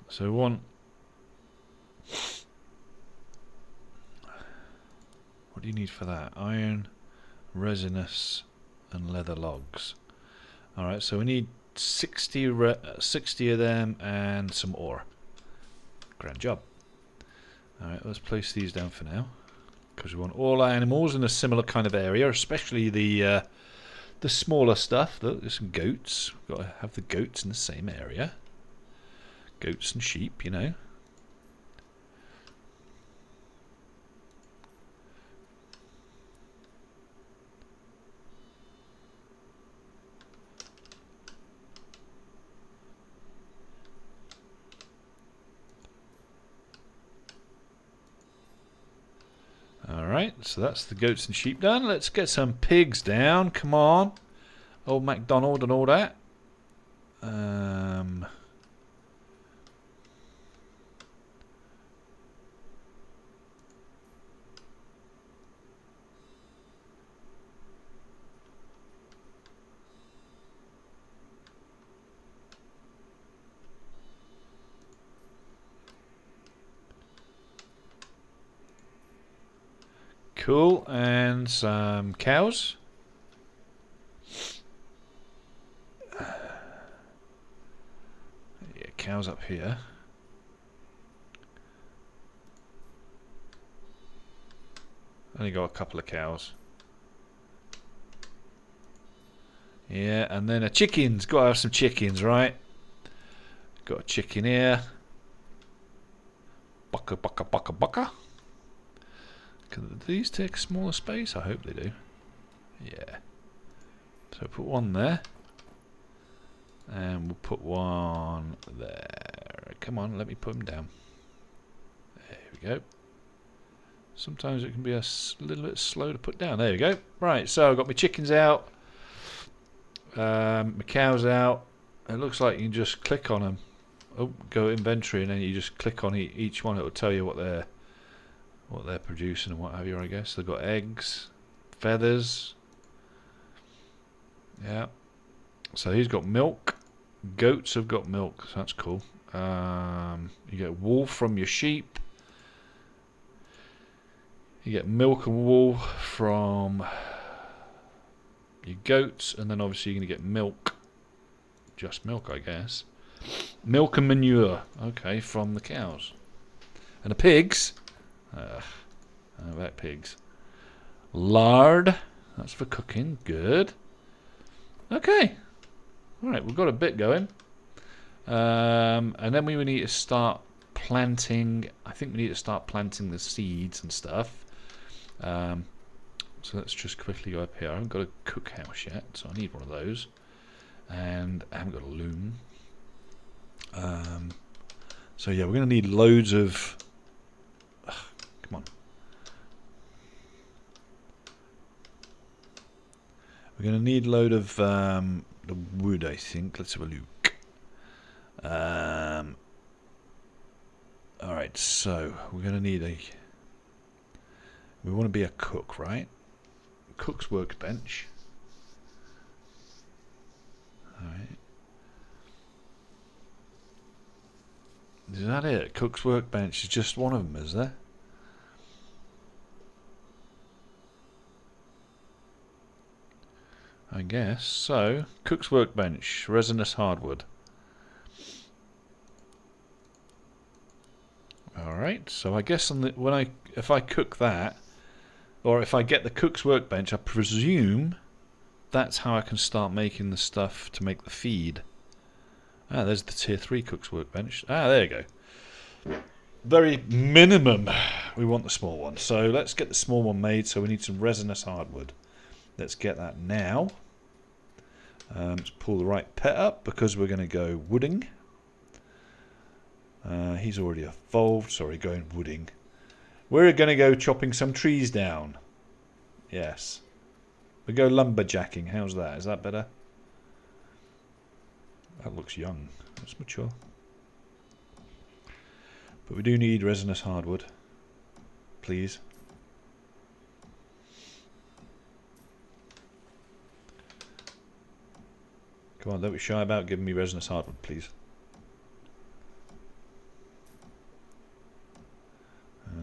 So we want... what do you need for that? Iron, resinous, and leather logs. Alright, so we need 60 of them and some ore. Grand job. Alright, let's place these down for now, because we want all our animals in a similar kind of area, especially the smaller stuff. Look, there's some goats. We've got to have the goats in the same area. Goats and sheep, you know. Alright, so that's the goats and sheep done. Let's get some pigs down. Come on. Old MacDonald and all that. Cool, and some cows. Yeah, cows up here. Only got a couple of cows. Yeah, and then a chickens. Got to have some chickens, right? Got a chicken here. Bucka, bucka, bucka, bucka. Can these take smaller space? I hope they do. Yeah. So put one there. And we'll put one there. Come on, let me put them down. There we go. Sometimes it can be a little bit slow to put down. There we go. Right, so I've got my chickens out. My cows out. It looks like you can just click on them. Oh, go inventory, and then you just click on each one. It will tell you what they're producing and what have you. I guess they've got eggs, feathers. Yeah. So he's got milk. Goats have got milk. So that's cool. You get wool from your sheep. You get milk and wool from your goats, and then obviously you're going to get milk. Just milk, I guess. Milk and manure, okay, from the cows. And the pigs. How about pigs? Lard. That's for cooking. Good. Okay. Alright, we've got a bit going. And then we need to start planting. I think we need to start planting the seeds and stuff. So let's just quickly go up here. I haven't got a cookhouse yet, so I need one of those. And I haven't got a loom. So yeah, we're going to need loads of... come on. We're going to need a load of the wood, I think. Let's have a look. Alright, so we're going to need a... We want to be a cook, right? Cook's workbench. Alright. Is that it? Cook's workbench is just one of them, is there? I guess. So, cook's workbench, resinous hardwood. Alright, so I guess if I cook that, or if I get the cook's workbench, I presume that's how I can start making the stuff to make the feed. Ah, there's the tier 3 cook's workbench. Ah, there you go. Very minimum. We want the small one. So let's get the small one made. So we need some resinous hardwood. Let's get that now. Let's pull the right pet up because we're going to go wooding. He's already evolved. Sorry, going wooding. We're going to go chopping some trees down. Yes. We go lumberjacking. How's that? Is that better? That looks young. That's mature. But we do need resinous hardwood. Please. Come on, don't be shy about giving me resinous hardwood, please.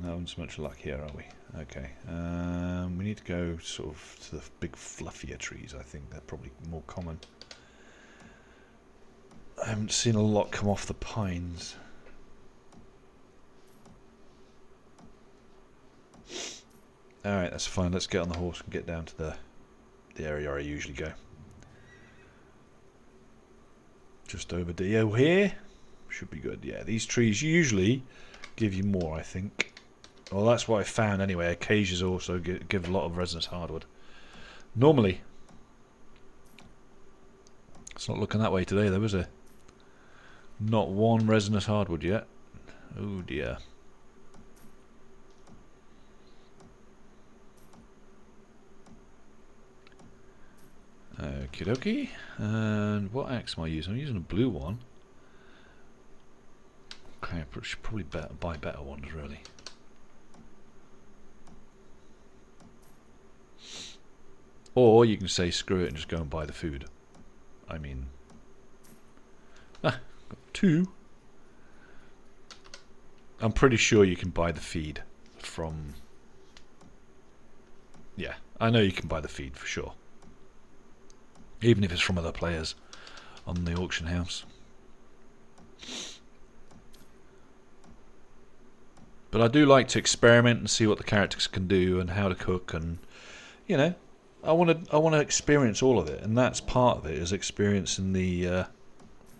Not having so much luck here, are we? Okay. We need to go sort of to the big fluffier trees, I think. They're probably more common. I haven't seen a lot come off the pines. Alright, that's fine. Let's get on the horse and get down to the area I usually go. Just over here. Should be good. Yeah, these trees usually give you more, I think. Well, that's what I found anyway. Acacias also give a lot of resinous hardwood. Normally. It's not looking that way today, though, is it? Not one resinous hardwood yet. Oh dear. Okie dokie. And what axe am I using? I'm using a blue one. Okay, I should probably buy better ones, really. Or you can say screw it and just go and buy the food. I mean... got 2. I'm pretty sure you can buy the feed from... Yeah, I know you can buy the feed for sure. Even if it's from other players on the auction house. But I do like to experiment and see what the characters can do and how to cook, and you know, I want to experience all of it, and that's part of it, is experiencing the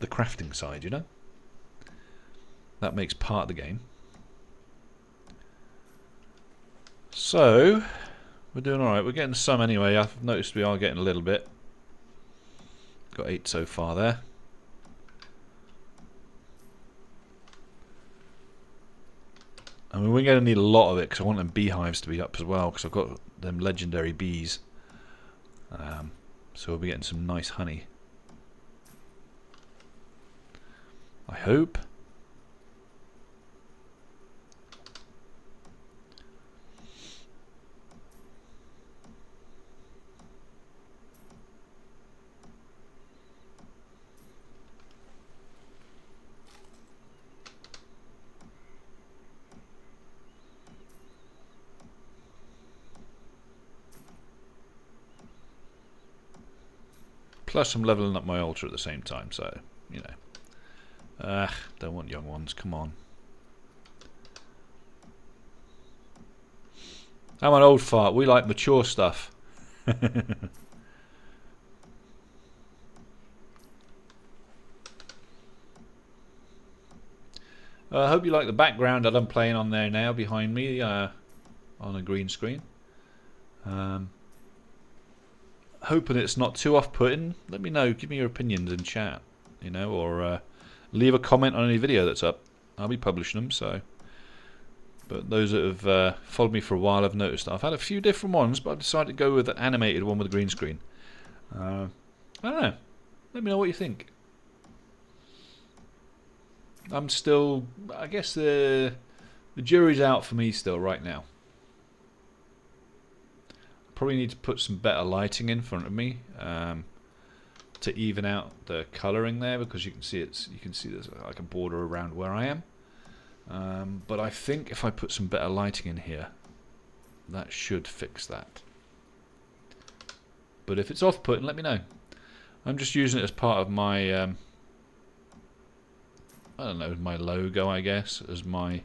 crafting side, you know. That makes part of the game. So, we're doing alright. We're getting some anyway. I've noticed we are getting a little bit. Got 8 so far there. I mean, we're going to need a lot of it because I want them beehives to be up as well because I've got them legendary bees. So we'll be getting some nice honey. I hope. Plus I'm leveling up my altar at the same time, so, you know. Don't want young ones, come on. I'm an old fart, we like mature stuff. I hope you like the background that I'm playing on there now behind me on a green screen. Hoping it's not too off-putting. Let me know, give me your opinions in chat, you know, or leave a comment on any video that's up. I'll be publishing them, so. But those that have followed me for a while have noticed that I've had a few different ones, but I've decided to go with an animated one with a green screen. I don't know. Let me know what you think. I'm still, I guess the jury's out for me still right now. Probably need to put some better lighting in front of me to even out the colouring there, because you can see there's like a border around where I am. But I think if I put some better lighting in here, that should fix that. But if it's off-putting, let me know. I'm just using it as part of my I don't know, my logo, I guess, as my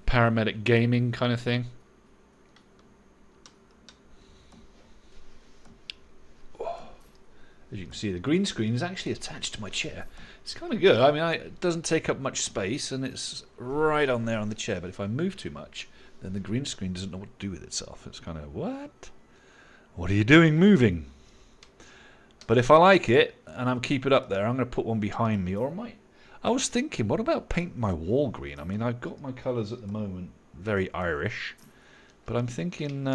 paramedic gaming kind of thing. As you can see, the green screen is actually attached to my chair. It's kind of good. I mean, it doesn't take up much space, and it's right on there on the chair. But if I move too much, then the green screen doesn't know what to do with itself. It's kind of, what? What are you doing moving? But if I like it, and I'm keep it up there, I'm going to put one behind me. Or I was thinking, what about painting my wall green? I mean, I've got my colours at the moment very Irish. But I'm thinking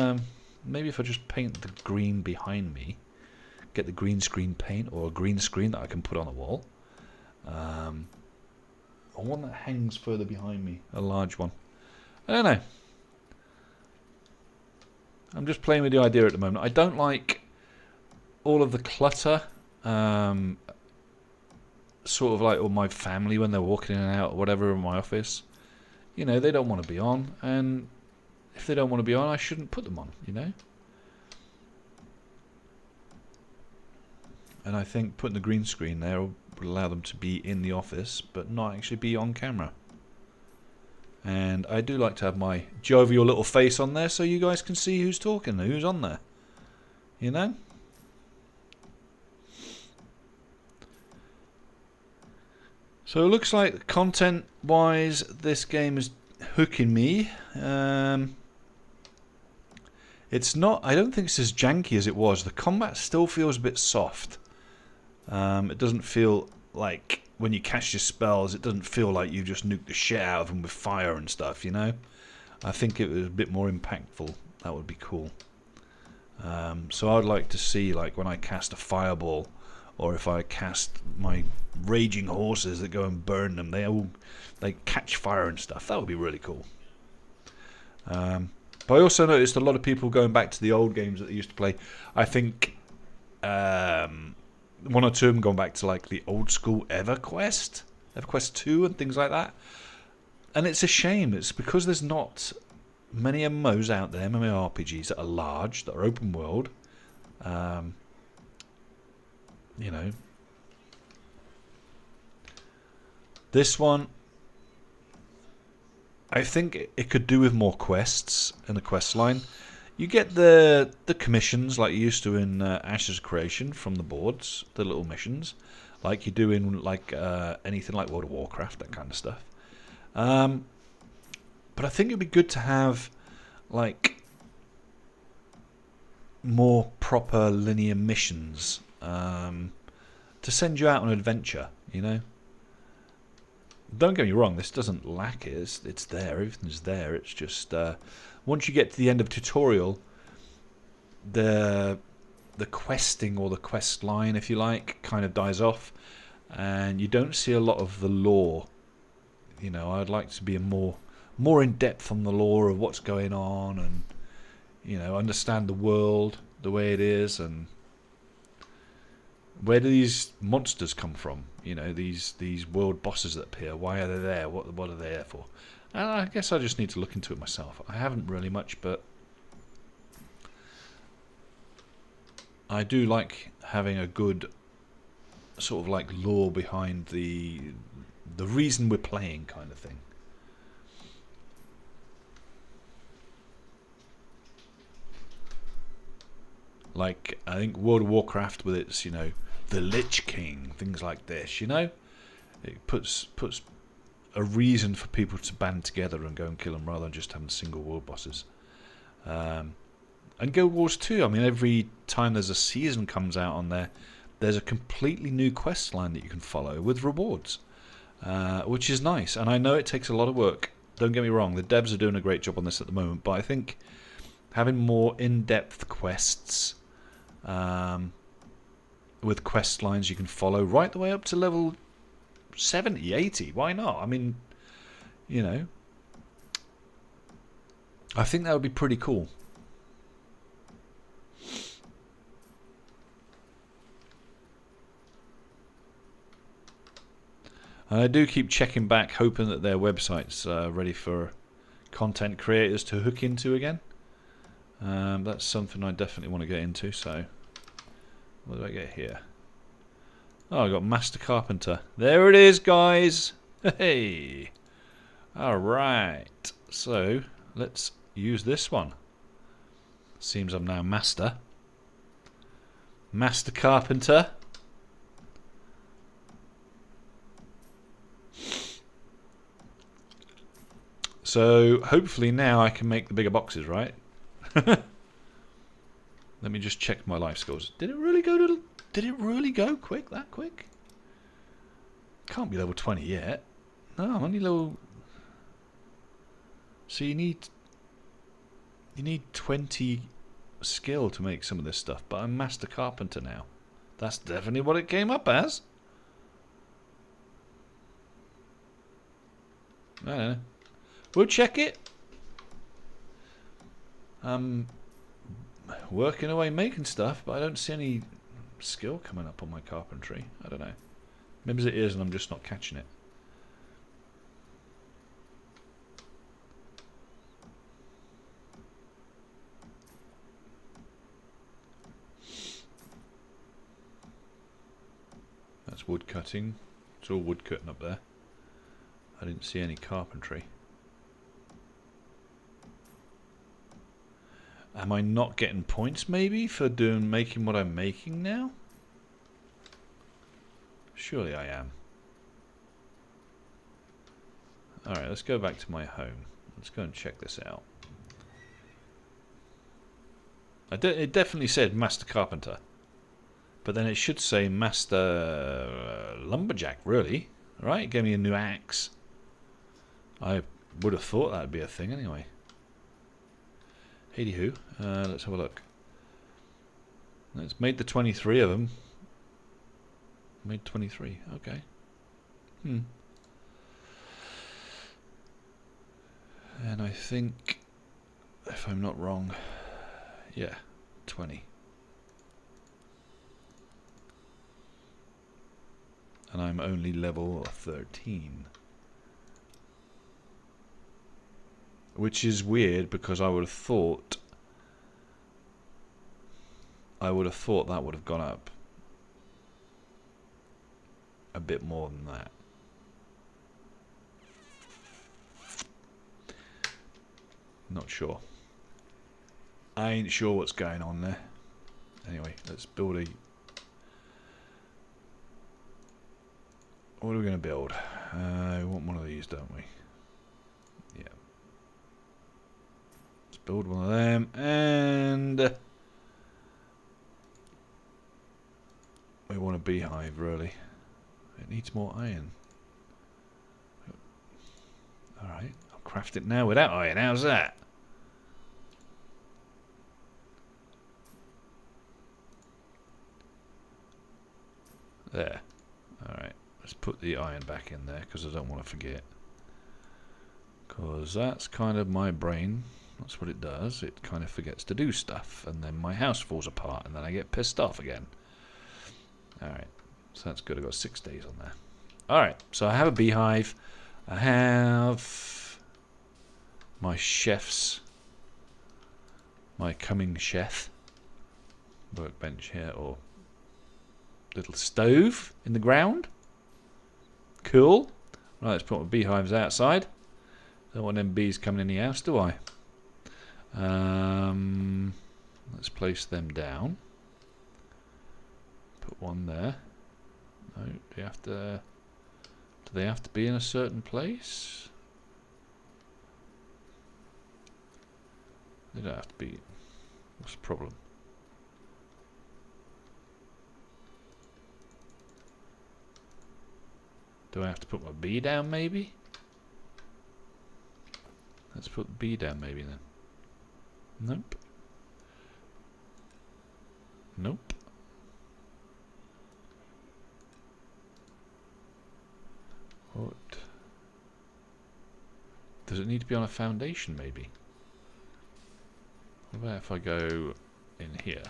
maybe if I just paint the green behind me, get the green screen paint, or a green screen that I can put on the wall, or one that hangs further behind me, a large one. I don't know. I'm just playing with the idea at the moment. I don't like all of the clutter, sort of like all my family when they're walking in and out or whatever in my office. You know, they don't want to be on, and if they don't want to be on, I shouldn't put them on, you know. And I think putting the green screen there will allow them to be in the office, but not actually be on camera. And I do like to have my jovial little face on there so you guys can see who's talking, who's on there. You know? So it looks like content-wise, this game is hooking me. It's not, I don't think it's as janky as it was. The combat still feels a bit soft. It doesn't feel like when you cast your spells, it doesn't feel like you just nuked the shit out of them with fire and stuff, you know? I think it was a bit more impactful. That would be cool. So I would like to see, like, when I cast a fireball, or if I cast my raging horses that go and burn them, they catch fire and stuff. That would be really cool. But I also noticed a lot of people going back to the old games that they used to play. I think one or two of them going back to like the old school EverQuest 2 and things like that. And it's a shame. It's because there's not many MMOs out there, MMORPGs that are large, that are open world. You know, this one, I think it could do with more quests in the quest line. You get the commissions like you used to in Ashes Creation from the boards, the little missions, like you do in like anything like World of Warcraft, that kind of stuff. But I think it'd be good to have like more proper linear missions to send you out on an adventure, you know. Don't get me wrong, this doesn't lack it. It's there, everything's there. It's just once you get to the end of the tutorial, the questing, or the quest line, if you like, kind of dies off, and you don't see a lot of the lore. You know, I'd like to be more in depth on the lore of what's going on, and you know, understand the world the way it is, and where do these monsters come from? You know, these world bosses that appear. Why are they there? What are they there for? And I guess I just need to look into it myself. I haven't really much, but I do like having a good sort of like lore behind the reason we're playing, kind of thing. Like, I think World of Warcraft with its, you know, the Lich King, things like this, you know, it puts a reason for people to band together and go and kill them rather than just having single world bosses. And Guild Wars 2, I mean, every time there's a season comes out on there, there's a completely new quest line that you can follow with rewards, which is nice. And I know it takes a lot of work. Don't get me wrong, the devs are doing a great job on this at the moment, but I think having more in-depth quests with quest lines you can follow right the way up to level 70, 80, why not? I mean, you know, I think that would be pretty cool. And I do keep checking back, hoping that their website's ready for content creators to hook into again. That's something I definitely want to get into. So, what do I get here? Oh, I got Master Carpenter. There it is, guys. Hey. All right. So let's use this one. Seems I'm now Master Carpenter. So hopefully now I can make the bigger boxes, right? Let me just check my life scores. Did it really go to? Did it really go quick? That quick? Can't be level 20 yet. No, I'm only level. So you need 20 skill to make some of this stuff. But I'm Master Carpenter now. That's definitely what it came up as. I don't know. We'll check it. Working away making stuff, but I don't see any skill coming up on my carpentry. I don't know. Maybe it is and I'm just not catching it. That's wood cutting. It's all wood cutting up there. I didn't see any carpentry. Am I not getting points maybe for making what I'm making now? Surely I am. Alright, let's go back to my home. Let's go and check this out. It definitely said Master Carpenter. But then it should say Master Lumberjack, really. Right? It gave me a new axe. I would have thought that would be a thing anyway. Anywho, let's have a look. It's made the 23 of them. Made 23, okay. And I think, if I'm not wrong, yeah, 20. And I'm only level 13. Which is weird because I would have thought that would have gone up a bit more than that. Not sure. I ain't sure what's going on there. Anyway, let's build a... What are we going to build? We want one of these, don't we? Yeah. Let's build one of them, and we want a beehive, really. It needs more iron. Alright, I'll craft it now without iron. How's that? There. Alright, let's put the iron back in there because I don't want to forget. Because that's kind of my brain. That's what it does. It kind of forgets to do stuff. And then my house falls apart and then I get pissed off again. Alright, so that's good. I've got 6 days on there. Alright, so I have a beehive. I have my chef's, my coming chef workbench here, or little stove in the ground. Cool. Right, let's put my beehives outside. Don't want them bees coming in the house, do I? Let's place them down. Put one there. No, do you have to? Do they have to be in a certain place? They don't have to be. What's the problem? Do I have to put my bee down, maybe? Let's put the bee down, maybe, then. Nope. Nope. What? Does it need to be on a foundation, maybe? What about if I go in here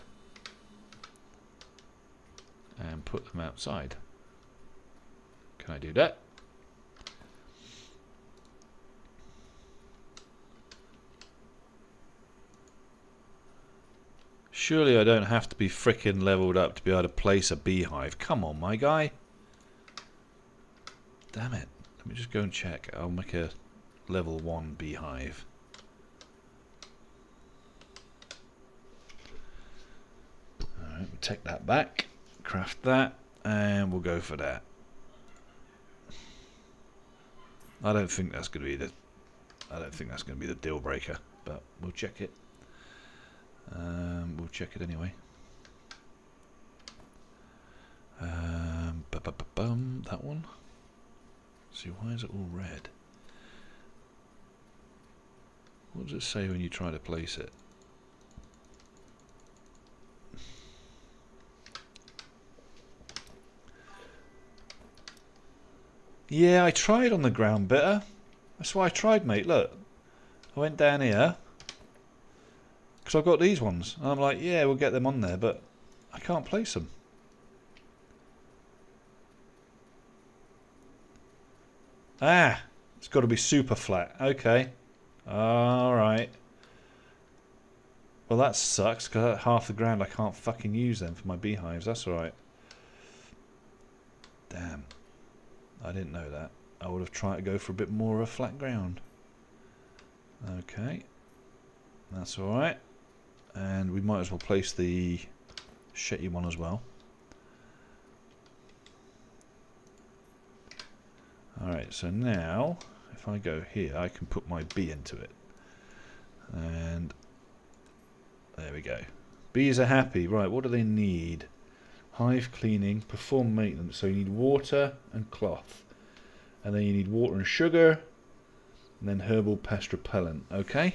and put them outside? Can I do that? Surely I don't have to be frickin' leveled up to be able to place a beehive. Come on, my guy. Damn it. Let me just go and check. I'll make a level 1 beehive. Alright, we'll take that back. Craft that. And we'll go for that. I don't think that's going to be the... I don't think that's going to be the deal breaker. But we'll check it. We'll check it anyway. That one. See, why is it all red? What does it say when you try to place it? Yeah, I tried on the ground bitter. That's why I tried, mate. Look, I went down here because I've got these ones. And I'm like, yeah, we'll get them on there, but I can't place them. Ah, it's got to be super flat. Okay. Alright. Well, that sucks, because half the ground I can't fucking use them for my beehives. That's alright. Damn. I didn't know that. I would have tried to go for a bit more of a flat ground. Okay. That's alright. And we might as well place the shitty one as well. Alright, so now, if I go here, I can put my bee into it. And there we go. Bees are happy. Right, what do they need? Hive cleaning, perform maintenance. So you need water and cloth. And then you need water and sugar. And then herbal pest repellent. Okay?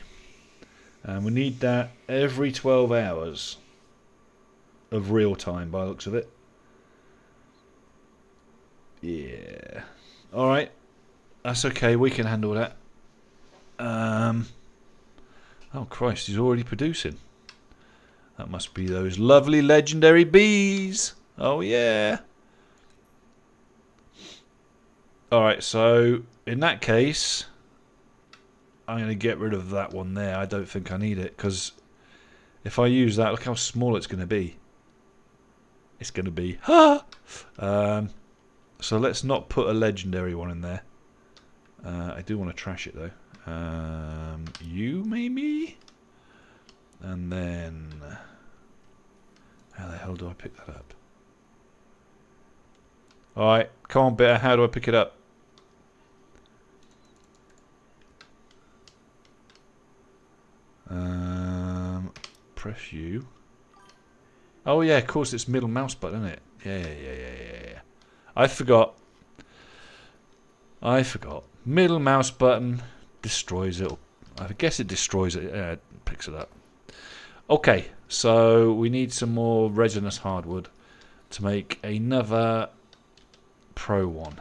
And we need that every 12 hours of real time by the looks of it. Yeah. Alright. That's okay, we can handle that. Oh Christ, he's already producing. That must be those lovely legendary bees. Oh yeah. Alright, so in that case, I'm going to get rid of that one there. I don't think I need it, because if I use that, look how small it's going to be. It's going to be... so let's not put a legendary one in there. I do want to trash it though. You maybe? And then... how the hell do I pick that up? Alright, come on Bitter, how do I pick it up? Press U. Oh yeah, of course it's middle mouse button, isn't it? Yeah. I forgot. Middle mouse button destroys it. I guess it destroys it. Yeah, it picks it up. Okay, so we need some more resinous hardwood to make another pro one.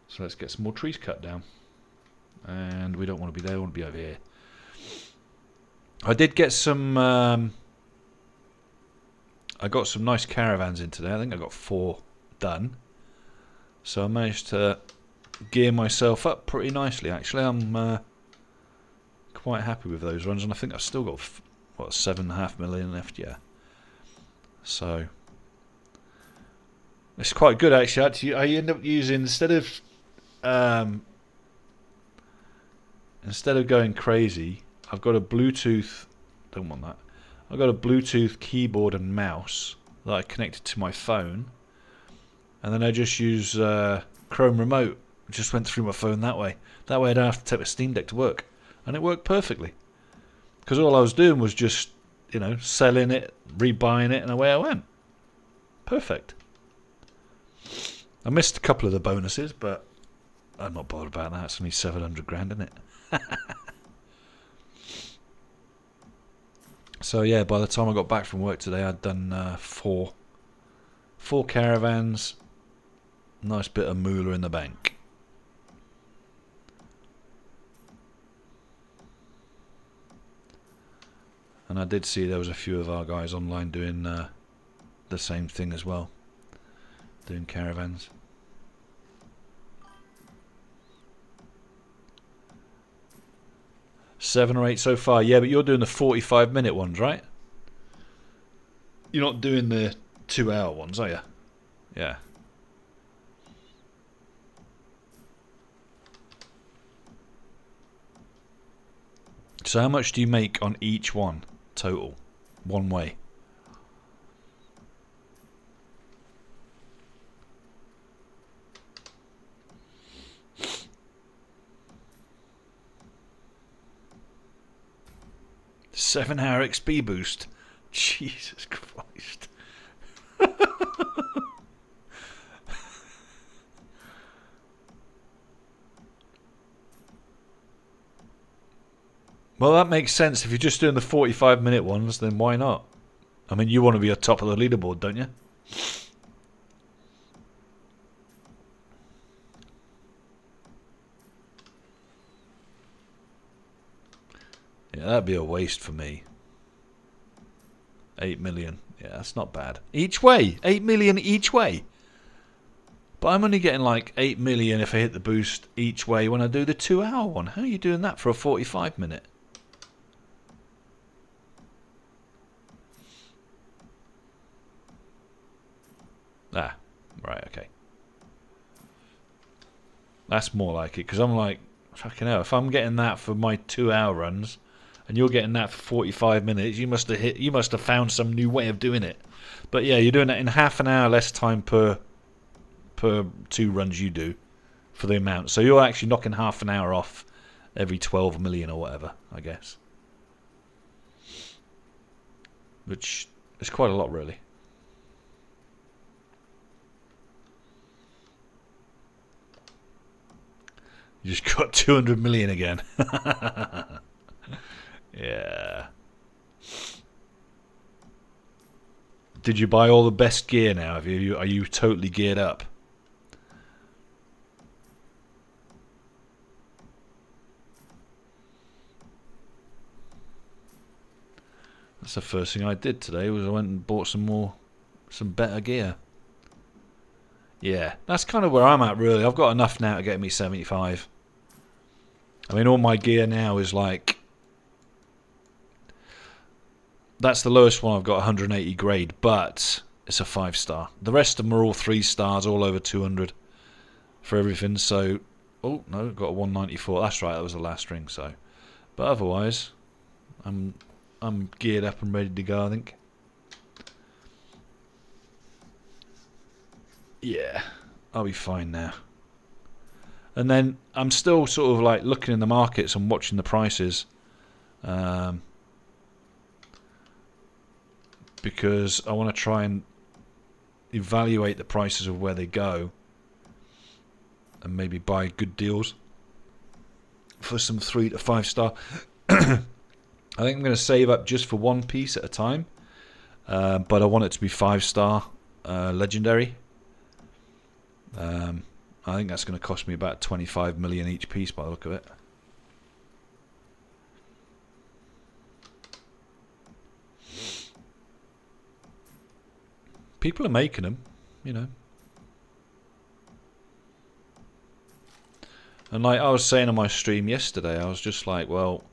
So let's get some more trees cut down. And we don't want to be there, we want to be over here. I did get some... I got some nice caravans in today. I think I got 4 done. So I managed to gear myself up pretty nicely, actually. I'm quite happy with those runs. And I think I've still got, what, 7.5 million left, yeah. So... it's quite good, actually. I end up using, instead of going crazy, I've got a Bluetooth, don't want that, I've got a Bluetooth keyboard and mouse that I connected to my phone, and then I just use Chrome Remote, just went through my phone that way. That way I don't have to take my Steam Deck to work, and it worked perfectly. Because all I was doing was just, you know, selling it, rebuying it, and away I went. Perfect. I missed a couple of the bonuses, but I'm not bothered about that. It's only 700 grand, isn't it? So yeah, by the time I got back from work today, I'd done 4 caravans, nice bit of moolah in the bank. And I did see there was a few of our guys online doing the same thing as well, doing caravans. Seven or 8 so far. Yeah, but you're doing the 45-minute ones, right? You're not doing the 2-hour ones, are you? Yeah. So how much do you make on each one total? One way. Seven-hour XP boost. Jesus Christ. Well, that makes sense. If you're just doing the 45-minute ones, then why not? I mean, you want to be at top of the leaderboard, don't you? Yeah, that'd be a waste for me. 8 million. Yeah, that's not bad. Each way. 8 million each way. But I'm only getting like 8 million if I hit the boost each way when I do the 2-hour one. How are you doing that for a 45-minute? Ah, right, okay. That's more like it, because I'm like, fucking hell, if I'm getting that for my 2-hour runs, and you're getting that for 45 minutes, you must have found some new way of doing it. But yeah, you're doing it in half an hour less time per 2 runs you do for the amount. So you're actually knocking half an hour off every 12 million or whatever, I guess. Which is quite a lot, really. You just got 200 million again. Yeah. Did you buy all the best gear now? Are you totally geared up? That's the first thing I did today. Was I went and bought some better gear. Yeah, that's kind of where I'm at, really. I've got enough now to get me 75. I mean, all my gear now is like... That's the lowest one I've got, 180 grade, but it's a 5-star. The rest of them are all 3 stars, all over 200 for everything. So, oh no, got a 194. That's right, that was the last ring. So, but otherwise, I'm geared up and ready to go, I think. Yeah, I'll be fine now. And then I'm still sort of like looking in the markets and watching the prices. Because I want to try and evaluate the prices of where they go and maybe buy good deals for some 3 to 5 star. I think I'm going to save up just for one piece at a time, but I want it to be 5 star legendary. I think that's going to cost me about 25 million each piece by the look of it. People are making them, you know. And like I was saying on my stream yesterday, I was just like, well,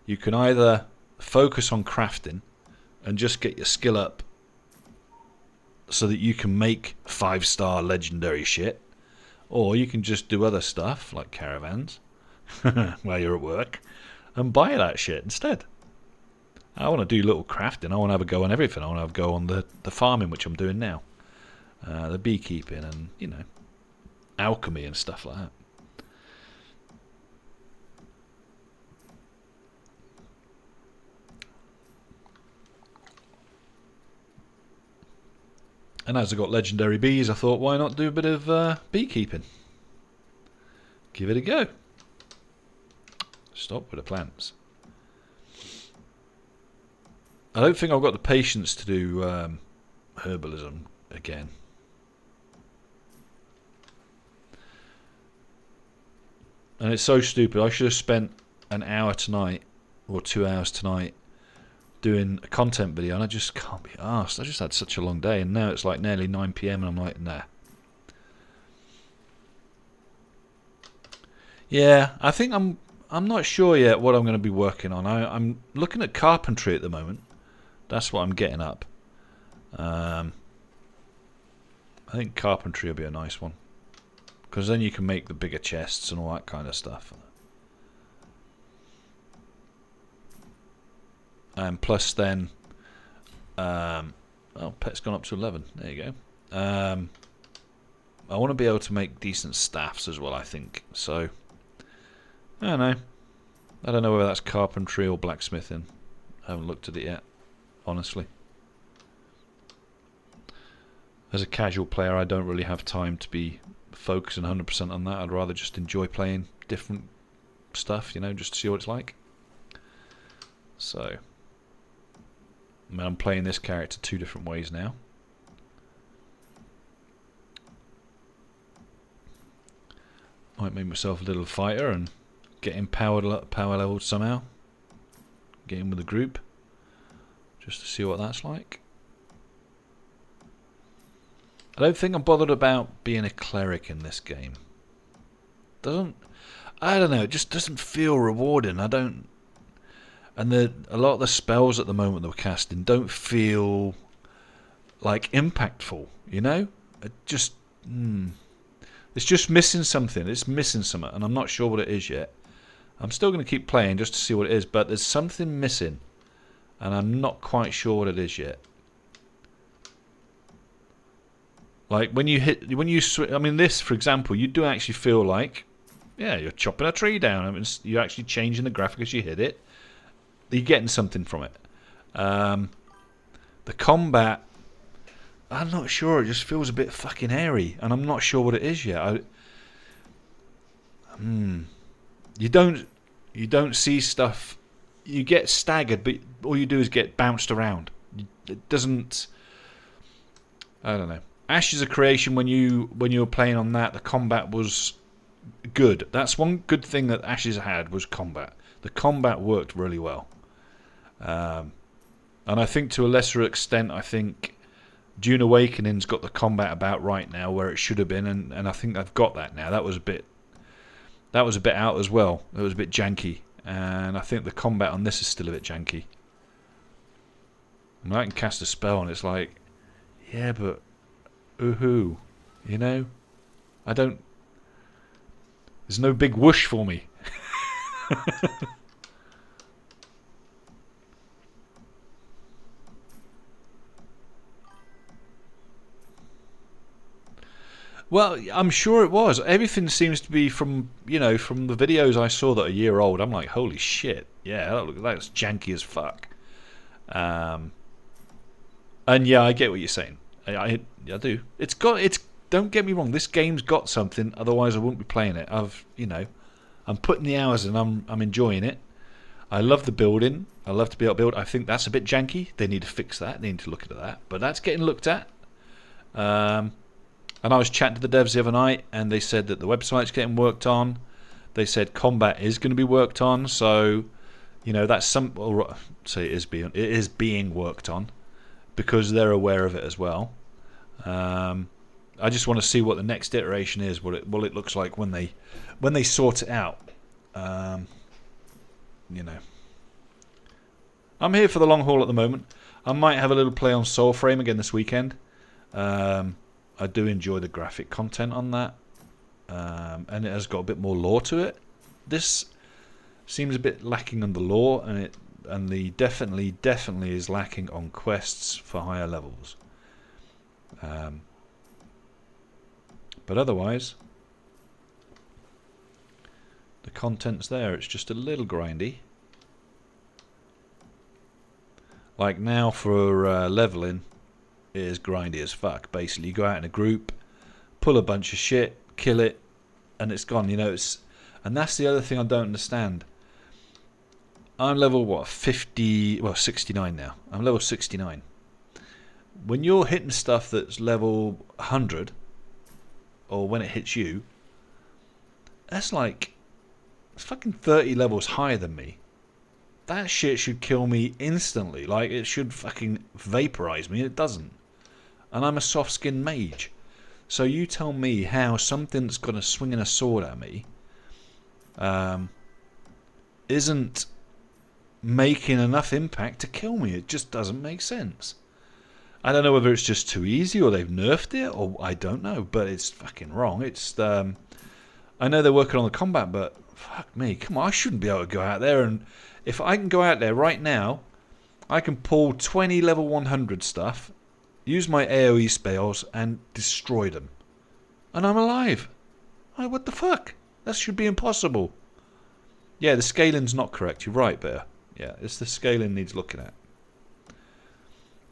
you can either focus on crafting and just get your skill up so that you can make 5 star legendary shit, or you can just do other stuff like caravans while you're at work and buy that shit instead. I want to do little crafting. I want to have a go on everything. I want to have a go on the farming, which I'm doing now, the beekeeping, and you know, alchemy and stuff like that. And as I got legendary bees, I thought, why not do a bit of beekeeping? Give it a go. Stop with the plants. I don't think I've got the patience to do herbalism again. And it's so stupid. I should have spent an hour tonight or 2 hours tonight doing a content video, and I just can't be arsed. I just had such a long day, and now it's like nearly 9 PM and I'm like, nah. Yeah, I think I'm not sure yet what I'm going to be working on. I'm looking at carpentry at the moment. That's what I'm getting up. I think carpentry will be a nice one, because then you can make the bigger chests and all that kind of stuff. And plus then, oh, pet's gone up to 11. There you go. I want to be able to make decent staffs as well, I think. So, I don't know. I don't know whether that's carpentry or blacksmithing. I haven't looked at it yet, honestly. As a casual player, I don't really have time to be focusing 100% on that. I'd rather just enjoy playing different stuff, you know, just to see what it's like. So, I mean, I'm playing this character 2 different ways now. Might make myself a little fighter and get him power leveled somehow. Get in with the group, just to see what that's like. I don't think I'm bothered about being a cleric in this game. I don't know, it just doesn't feel rewarding. And a lot of the spells at the moment that we're casting don't feel like impactful, you know? It's just missing something. It's missing something, and I'm not sure what it is yet. I'm still going to keep playing just to see what it is, but there's something missing, and I'm not quite sure what it is yet. Like when you switch, I mean, this, for example, you do actually feel like, yeah, you're chopping a tree down. I mean, you're actually changing the graphic as you hit it. You're getting something from it. The combat, I'm not sure. It just feels a bit fucking hairy, and I'm not sure what it is yet. You don't see stuff. You get staggered, but all you do is get bounced around. It doesn't. I don't know. Ashes of Creation, when you were playing on that, the combat was good. That's one good thing that Ashes had, was combat. The combat worked really well. And I think to a lesser extent, I think Dune Awakening's got the combat about right now where it should have been, and I think they've got that now. That was a bit out as well. It was a bit janky, and I think the combat on this is still a bit janky. I mean, I can cast a spell and it's like, yeah, but ooh, you know, I don't. There's no big whoosh for me. Well, I'm sure it was. Everything seems to be from, from the videos I saw that are a year old. I'm like, holy shit. Yeah, that's janky as fuck. Um, and yeah, I get what you're saying. I do. Don't get me wrong. This game's got something. Otherwise, I wouldn't be playing it. I'm putting the hours in. I'm enjoying it. I love the building. I love to be able to build. I think that's a bit janky. They need to fix that. They need to look into that. But that's getting looked at. And I was chatting to the devs the other night, and they said that the website's getting worked on. They said combat is going to be worked on. So, that's so it is being worked on because they're aware of it as well. I just want to see what the next iteration is. What it looks like when they sort it out. I'm here for the long haul at the moment. I might have a little play on Soulframe again this weekend. I do enjoy the graphic content on that, and it has got a bit more lore to it. This seems a bit lacking on the lore, and the definitely is lacking on quests for higher levels. But otherwise, the content's there. It's just a little grindy. Like now for leveling, it is grindy as fuck. Basically, you go out in a group, pull a bunch of shit, kill it, and it's gone. And that's the other thing I don't understand. I'm level 69 now. I'm level 69. When you're hitting stuff that's level 100, or when it hits you, that's like fucking 30 levels higher than me. That shit should kill me instantly. Like, it should fucking vaporize me. It doesn't. And I'm a soft-skinned mage. So you tell me how something that's got a swinging a sword at me isn't making enough impact to kill me. It just doesn't make sense. I don't know whether it's just too easy or they've nerfed it, or I don't know, but it's fucking wrong. I know they're working on the combat, but fuck me, come on, I shouldn't be able to go out there, and if I can go out there right now, I can pull 20 level 100 stuff, use my AoE spells, and destroy them. And I'm alive. What the fuck? That should be impossible. Yeah, the scaling's not correct. You're right, Bear. Yeah, it's the scaling needs looking at.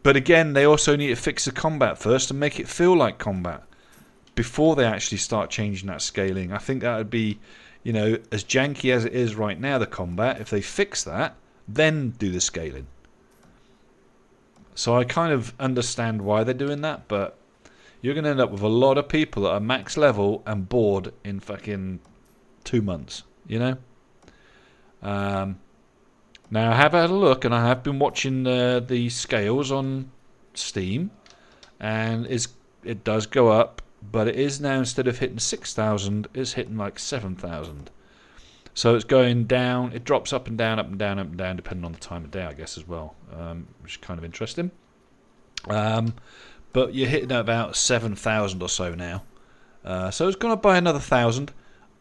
But again, they also need to fix the combat first and make it feel like combat before they actually start changing that scaling. I think that would be, as janky as it is right now, the combat, if they fix that, then do the scaling. So I kind of understand why they're doing that, but you're going to end up with a lot of people that are max level and bored in fucking 2 months, Now, I have had a look, and I have been watching the scales on Steam, and it does go up, but it is now, instead of hitting 6,000, it's hitting like 7,000. So it's going down. It drops up and down, up and down, up and down, depending on the time of day, I guess, as well, which is kind of interesting. But you're hitting about 7,000 or so now. So it's gone up by another 1,000.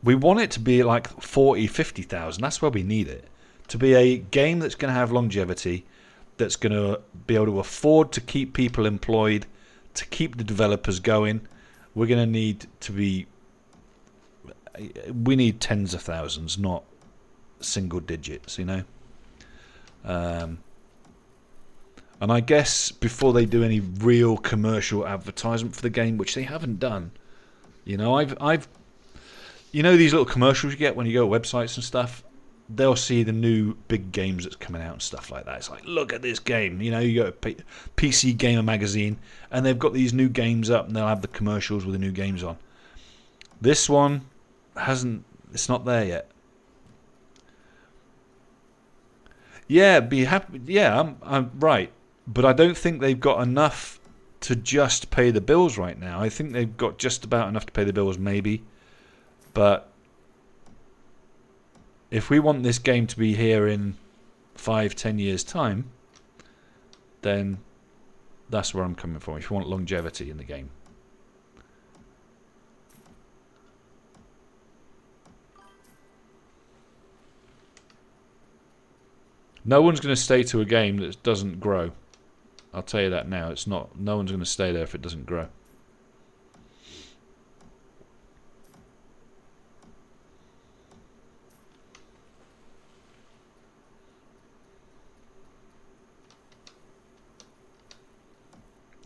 We want it to be like 40, 50,000. That's where we need it. To be a game that's going to have longevity, that's going to be able to afford to keep people employed, to keep the developers going, we're going to need to be... We need tens of thousands, not single digits, And I guess before they do any real commercial advertisement for the game, which they haven't done, I've these little commercials you get when you go to websites and stuff, they'll see the new big games that's coming out and stuff like that. It's like, look at this game. You go to PC Gamer magazine, and they've got these new games up, and they'll have the commercials with the new games on. This one hasn't. It's not there yet. Yeah, be happy. Yeah, I'm right, but I don't think they've got enough to just pay the bills right now. I think they've got just about enough to pay the bills, maybe, but if we want this game to be here in 5-10 years' time, then that's where I'm coming from. If you want longevity in the game. No one's going to stay to a game that doesn't grow. I'll tell you that now. It's not. No one's going to stay there if it doesn't grow.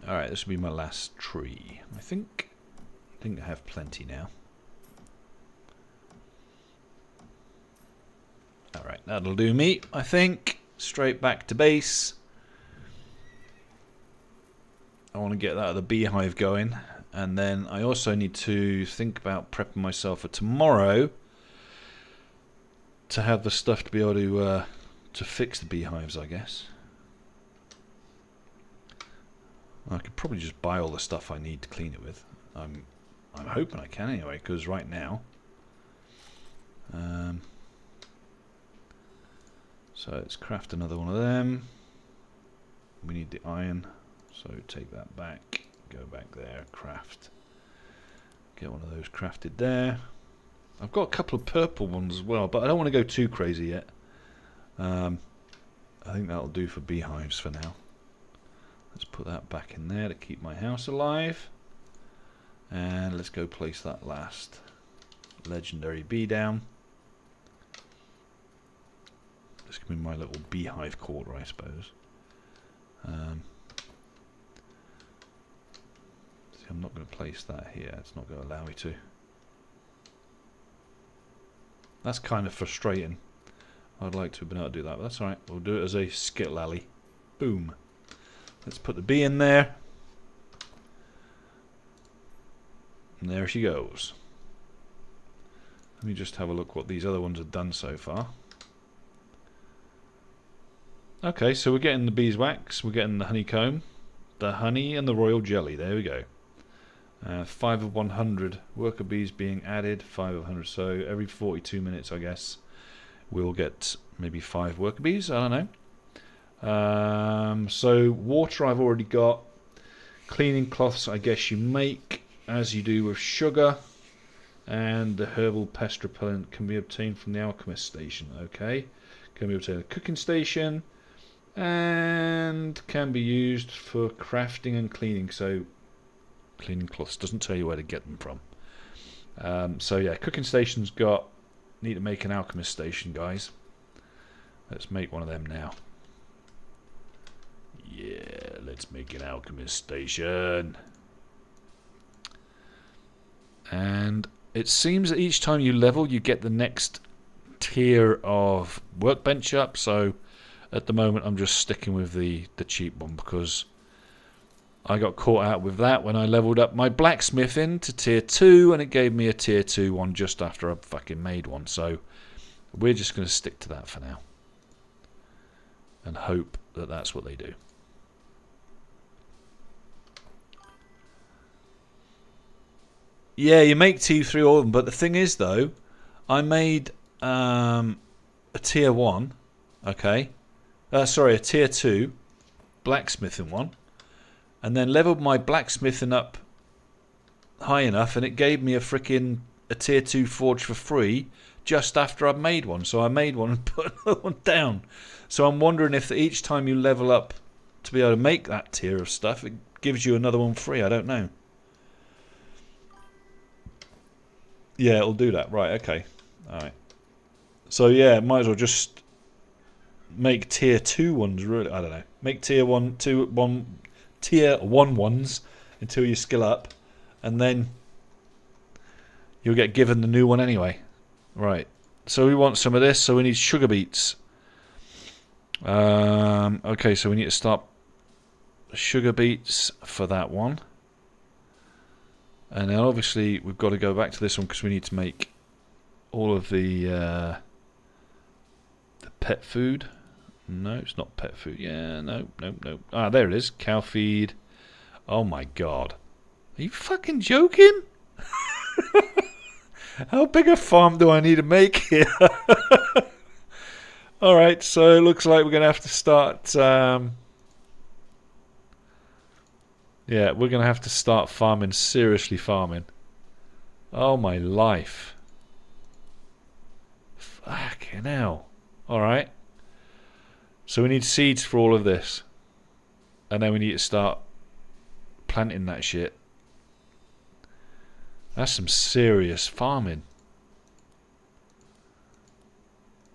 Alright, this will be my last tree. I think I have plenty now. Alright, that'll do me, I think. Straight back to base. I want to get that other beehive going. And then I also need to think about prepping myself for tomorrow to have the stuff to be able to fix the beehives, I guess. I could probably just buy all the stuff I need to clean it with. I'm hoping I can anyway, because right now. So let's craft another one of them. We need the iron, so take that back. Go back there, craft. Get one of those crafted there. I've got a couple of purple ones as well, but I don't want to go too crazy yet. I think that'll do for beehives for now. Let's put that back in there to keep my house alive. And let's go place that last legendary bee down. This can be my little beehive quarter, I suppose. I'm not going to place that here. It's not going to allow me to. That's kind of frustrating. I'd like to have been able to do that, but that's alright. We'll do it as a skittle alley. Boom. Let's put the bee in there. And there she goes. Let me just have a look what these other ones have done so far. Okay, so we're getting the beeswax, we're getting the honeycomb, the honey and the royal jelly. There we go. 5 of 100 worker bees being added, 5 of 100, so every 42 minutes I guess we'll get maybe 5 worker bees, I don't know. So water I've already got, cleaning cloths I guess you make as you do with sugar, and the herbal pest repellent can be obtained from the alchemist station. Okay, can be obtained at the cooking station and can be used for crafting and cleaning. So cleaning cloths doesn't tell you where to get them from. So yeah, cooking station's got. Need to make an alchemist station, guys. Let's make one of them now. Yeah, let's make an alchemist station. And it seems that each time you level, you get the next tier of workbench up. So at the moment, I'm just sticking with the cheap one because I got caught out with that when I leveled up my blacksmithing to tier 2, and it gave me a tier 2 one just after I fucking made one. So we're just going to stick to that for now and hope that that's what they do. Yeah, you make T3 all of them, but the thing is though, I made a tier 1, okay, sorry, a tier 2 blacksmithing one, and then leveled my blacksmithing up high enough, and it gave me a tier 2 forge for free just after I'd made one. So I made one and put another one down. So I'm wondering if each time you level up to be able to make that tier of stuff, it gives you another one free. I don't know. Yeah, it'll do that. Right, okay. Alright. So yeah, might as well just make tier 2 ones, really. I don't know. Make tier 1 ones until you skill up, and then you'll get given the new one anyway. Right. So we want some of this, so we need sugar beets. Okay, so we need to start sugar beets for that one. And then obviously we've got to go back to this one because we need to make all of the pet food. No, it's not pet food. Yeah, no. Ah, there it is. Cow feed. Oh my god. Are you fucking joking? How big a farm do I need to make here? Alright, so it looks like we're going to have to start... yeah, we're going to have to start farming, seriously farming. Oh my life. Fucking hell. Alright. So we need seeds for all of this. And then we need to start planting that shit. That's some serious farming.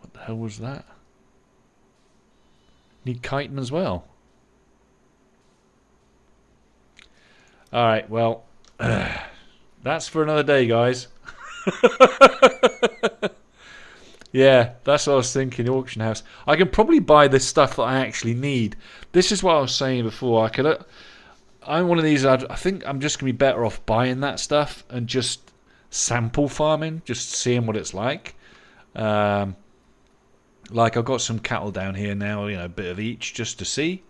What the hell was that? Need chitin as well. Alright, well, that's for another day, guys. Yeah, that's what I was thinking, the auction house. I can probably buy the stuff that I actually need. This is what I was saying before. I'm one of these, I think I'm just going to be better off buying that stuff and just sample farming, just seeing what it's like. Like, I've got some cattle down here now, a bit of each just to see.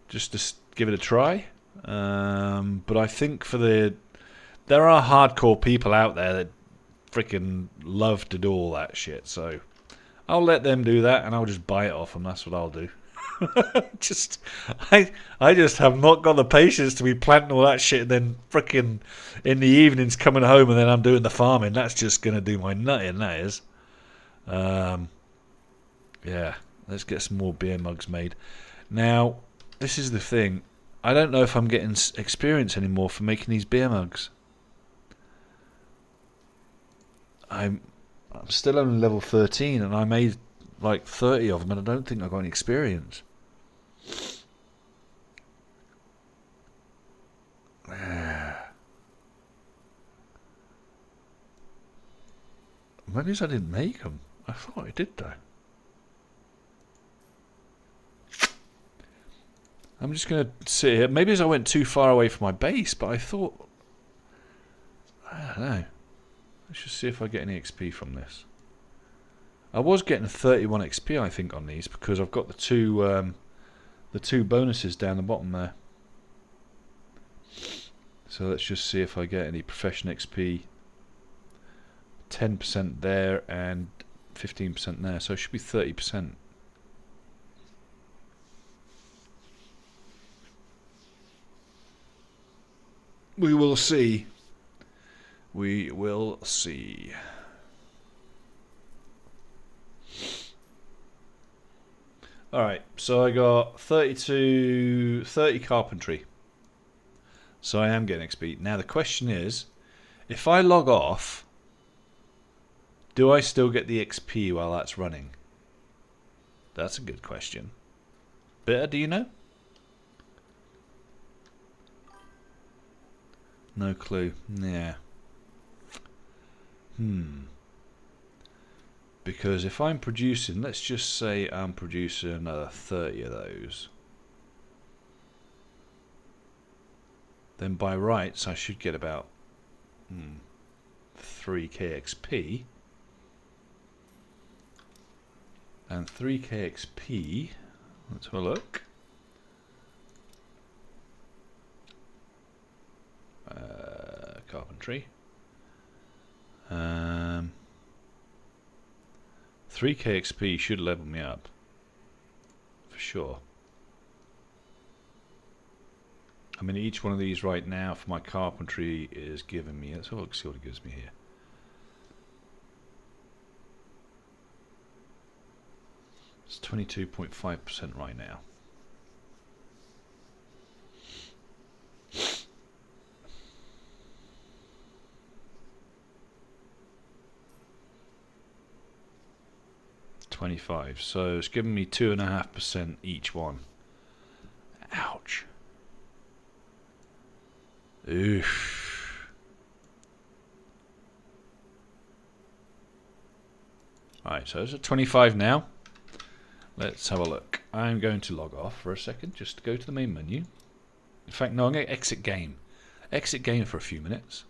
Just to give it a try. But I think there are hardcore people out there that freaking love to do all that shit, so I'll let them do that and I'll just buy it off them. That's what I'll do. I just have not got the patience to be planting all that shit and then freaking in the evenings coming home and then I'm doing the farming. That's just gonna do my nutting, that is. Yeah, let's get some more beer mugs made. Now, this is the thing. I don't know if I'm getting experience anymore for making these beer mugs. I'm still only level 13 and I made like 30 of them and I don't think I've got any experience. Maybe I didn't make them. I thought I did though. I'm just going to sit here. Maybe as I went too far away from my base, but I thought... I don't know. Let's just see if I get any XP from this. I was getting 31 XP, I think, on these because I've got the two bonuses down the bottom there. So let's just see if I get any profession XP. 10% there and 15% there, so it should be 30%. We will see. We will see. Alright, so I got 30 carpentry. So I am getting XP. Now the question is, if I log off, do I still get the XP while that's running? That's a good question. Bitter, do you know? No clue. Yeah. Because if I'm producing, let's just say I'm producing another 30 of those. Then by rights I should get about 3k XP. And 3k XP, let's have a look. Carpentry. 3k XP should level me up for sure. I mean, each one of these right now for my carpentry is giving me, let's have a look, see what it gives me here. It's 22.5% right now. $25, so it's giving me 2.5% each one. Ouch. Oof. Alright, so it's at 25 now. Let's have a look. I'm going to log off for a second, just to go to the main menu. In fact, no, I'm going to exit game. Exit game for a few minutes.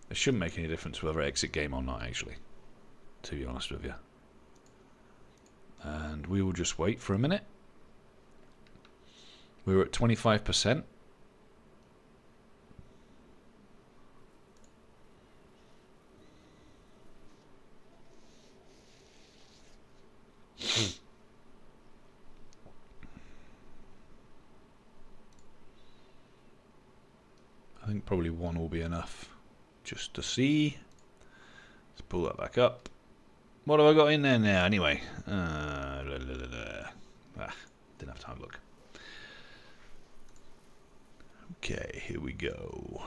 It shouldn't make any difference whether I exit game or not, actually, to be honest with you. And we will just wait for a minute. We were at 25%. I think probably one will be enough just to see. Let's pull that back up. What have I got in there now anyway? Didn't have time to look. Okay, here we go.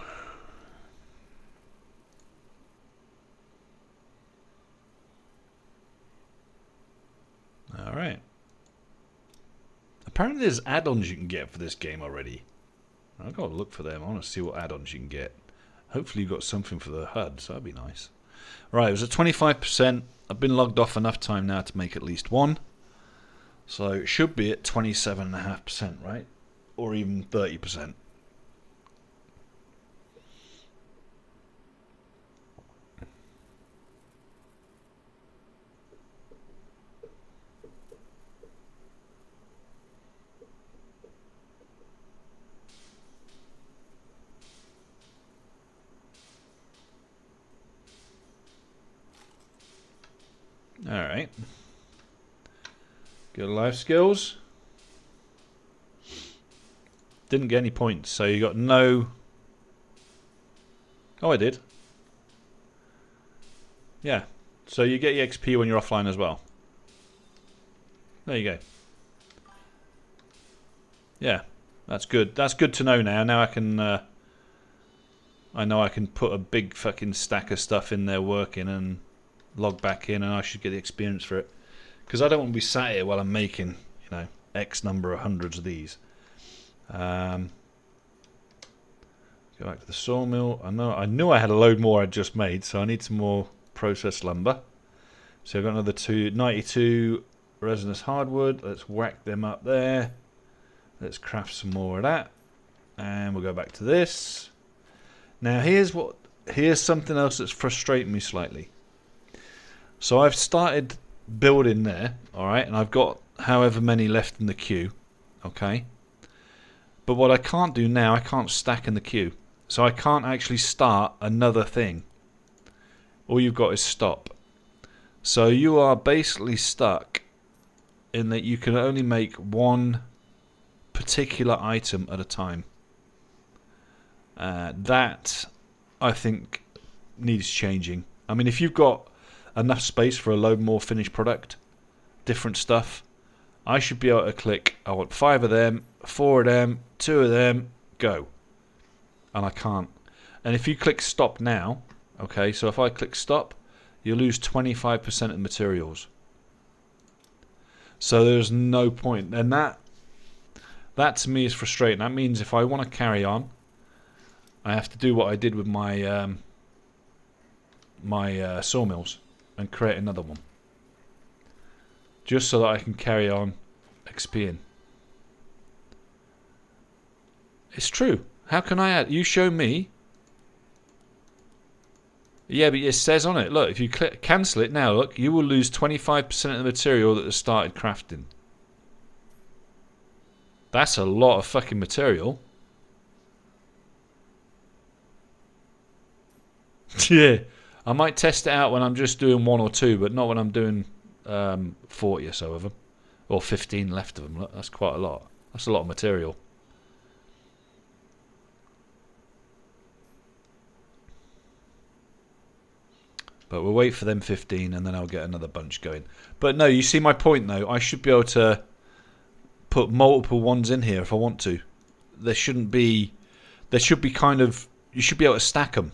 Alright. Apparently there's add-ons you can get for this game already. I've got to look for them. I want to see what add-ons you can get. Hopefully you've got something for the HUD, so that'd be nice. Right, it was at 25%. I've been logged off enough time now to make at least one. So it should be at 27.5%, right? Or even 30%. Alright. Good life skills. Didn't get any points, so you got no... Oh, I did. Yeah. So you get EXP when you're offline as well. There you go. Yeah. That's good. That's good to know now. Now I can... I know I can put a big fucking stack of stuff in there working and log back in, and I should get the experience for it. Because I don't want to be sat here while I'm making, you know, X number of hundreds of these. Go back to the sawmill. I knew I had a load more I'd just made, so I need some more processed lumber. So I've got another 92 resinous hardwood. Let's whack them up there. Let's craft some more of that. And we'll go back to this. Now here's something else that's frustrating me slightly. So I've started building there, alright, and I've got however many left in the queue, okay? But what I can't do now, I can't stack in the queue. So I can't actually start another thing. All you've got is stop. So you are basically stuck in that you can only make one particular item at a time. That, I think, needs changing. I mean, if you've got enough space for a load more finished product, different stuff, I should be able to click, I want 5 of them, 4 of them, 2 of them, go. And I can't. And if you click stop now, okay, so if I click stop, you lose 25% of the materials. So there's no point. And that to me is frustrating. That means if I want to carry on, I have to do what I did with my sawmills and create another one, just so that I can carry on XPing. It's true. How can I add? You show me. Yeah, but it says on it, look, if you click cancel it now, look, you will lose 25% of the material that has started crafting. That's a lot of fucking material. Yeah, I might test it out when I'm just doing 1 or 2, but not when I'm doing 40 or so of them. Or 15 left of them. Look, that's quite a lot. That's a lot of material. But we'll wait for them 15 and then I'll get another bunch going. But no, you see my point though. I should be able to put multiple ones in here if I want to. There shouldn't be... There should be kind of... You should be able to stack them.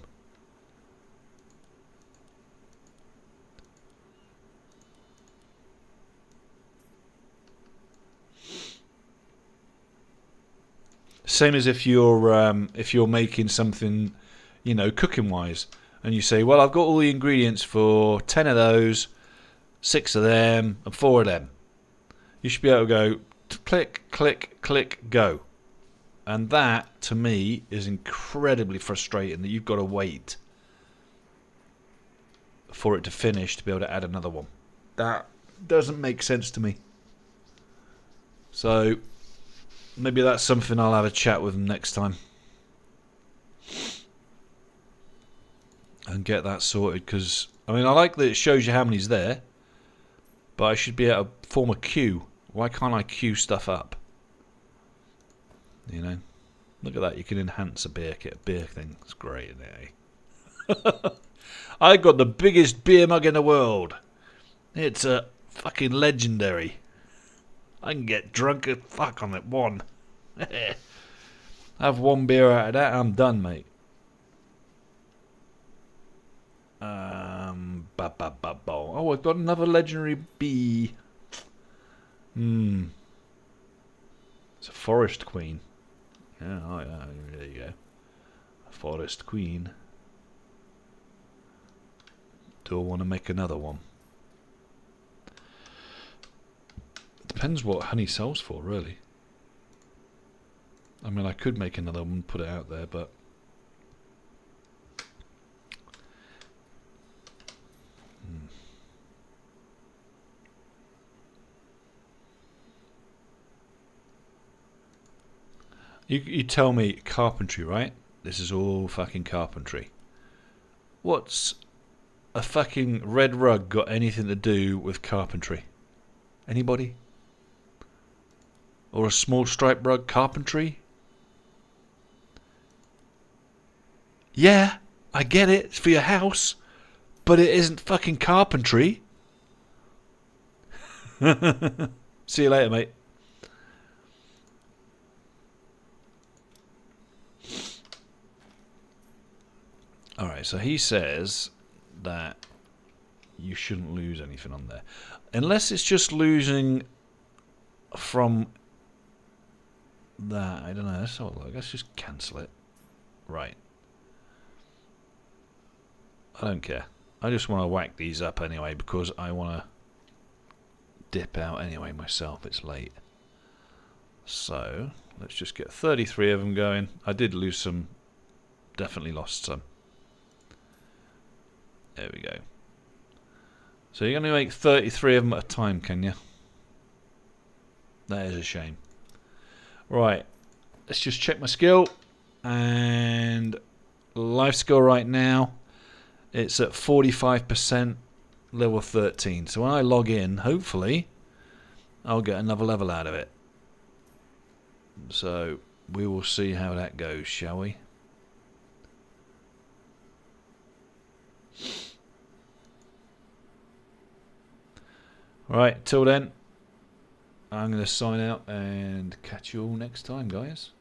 Same as if you're making something, you know, cooking wise, and you say, well, I've got all the ingredients for 10 of those, 6 of them, and 4 of them. You should be able to go click, click, click, go. And that, to me, is incredibly frustrating that you've got to wait for it to finish to be able to add another one. That doesn't make sense to me. So maybe that's something I'll have a chat with them next time and get that sorted, because I mean, I like that it shows you how many's there, but I should be able to form a queue. Why can't I queue stuff up? You know, look at that. You can enhance a beer kit. A beer thing. It's great, isn't it? Eh? I got the biggest beer mug in the world. It's a fucking legendary. I can get drunk as fuck on it one. Have one beer out of that, I'm done, mate. Oh, I've got another legendary bee. It's a forest queen. Yeah, oh, yeah, there you go. Forest Queen. Do I want to make another one? Depends what honey sells for, really. I mean, I could make another one, put it out there, but you tell me carpentry, right? This is all fucking carpentry. What's a fucking red rug got anything to do with carpentry? Anybody? Or a small stripe rug carpentry? Yeah, I get it, it's for your house, but it isn't fucking carpentry. See you later, mate. Alright, so he says that you shouldn't lose anything on there. Unless it's just losing from that. I don't know. Let's have a look. Let's just cancel it. Right. I don't care. I just want to whack these up anyway because I want to dip out anyway myself. It's late. So, let's just get 33 of them going. I did lose some. Definitely lost some. There we go. So you're going to make 33 of them at a time, can you? That is a shame. Right. Let's just check my skill. And life skill right now, it's at 45%, level 13. So when I log in, hopefully, I'll get another level out of it. So we will see how that goes, shall we? Right, till then, I'm going to sign out and catch you all next time, guys.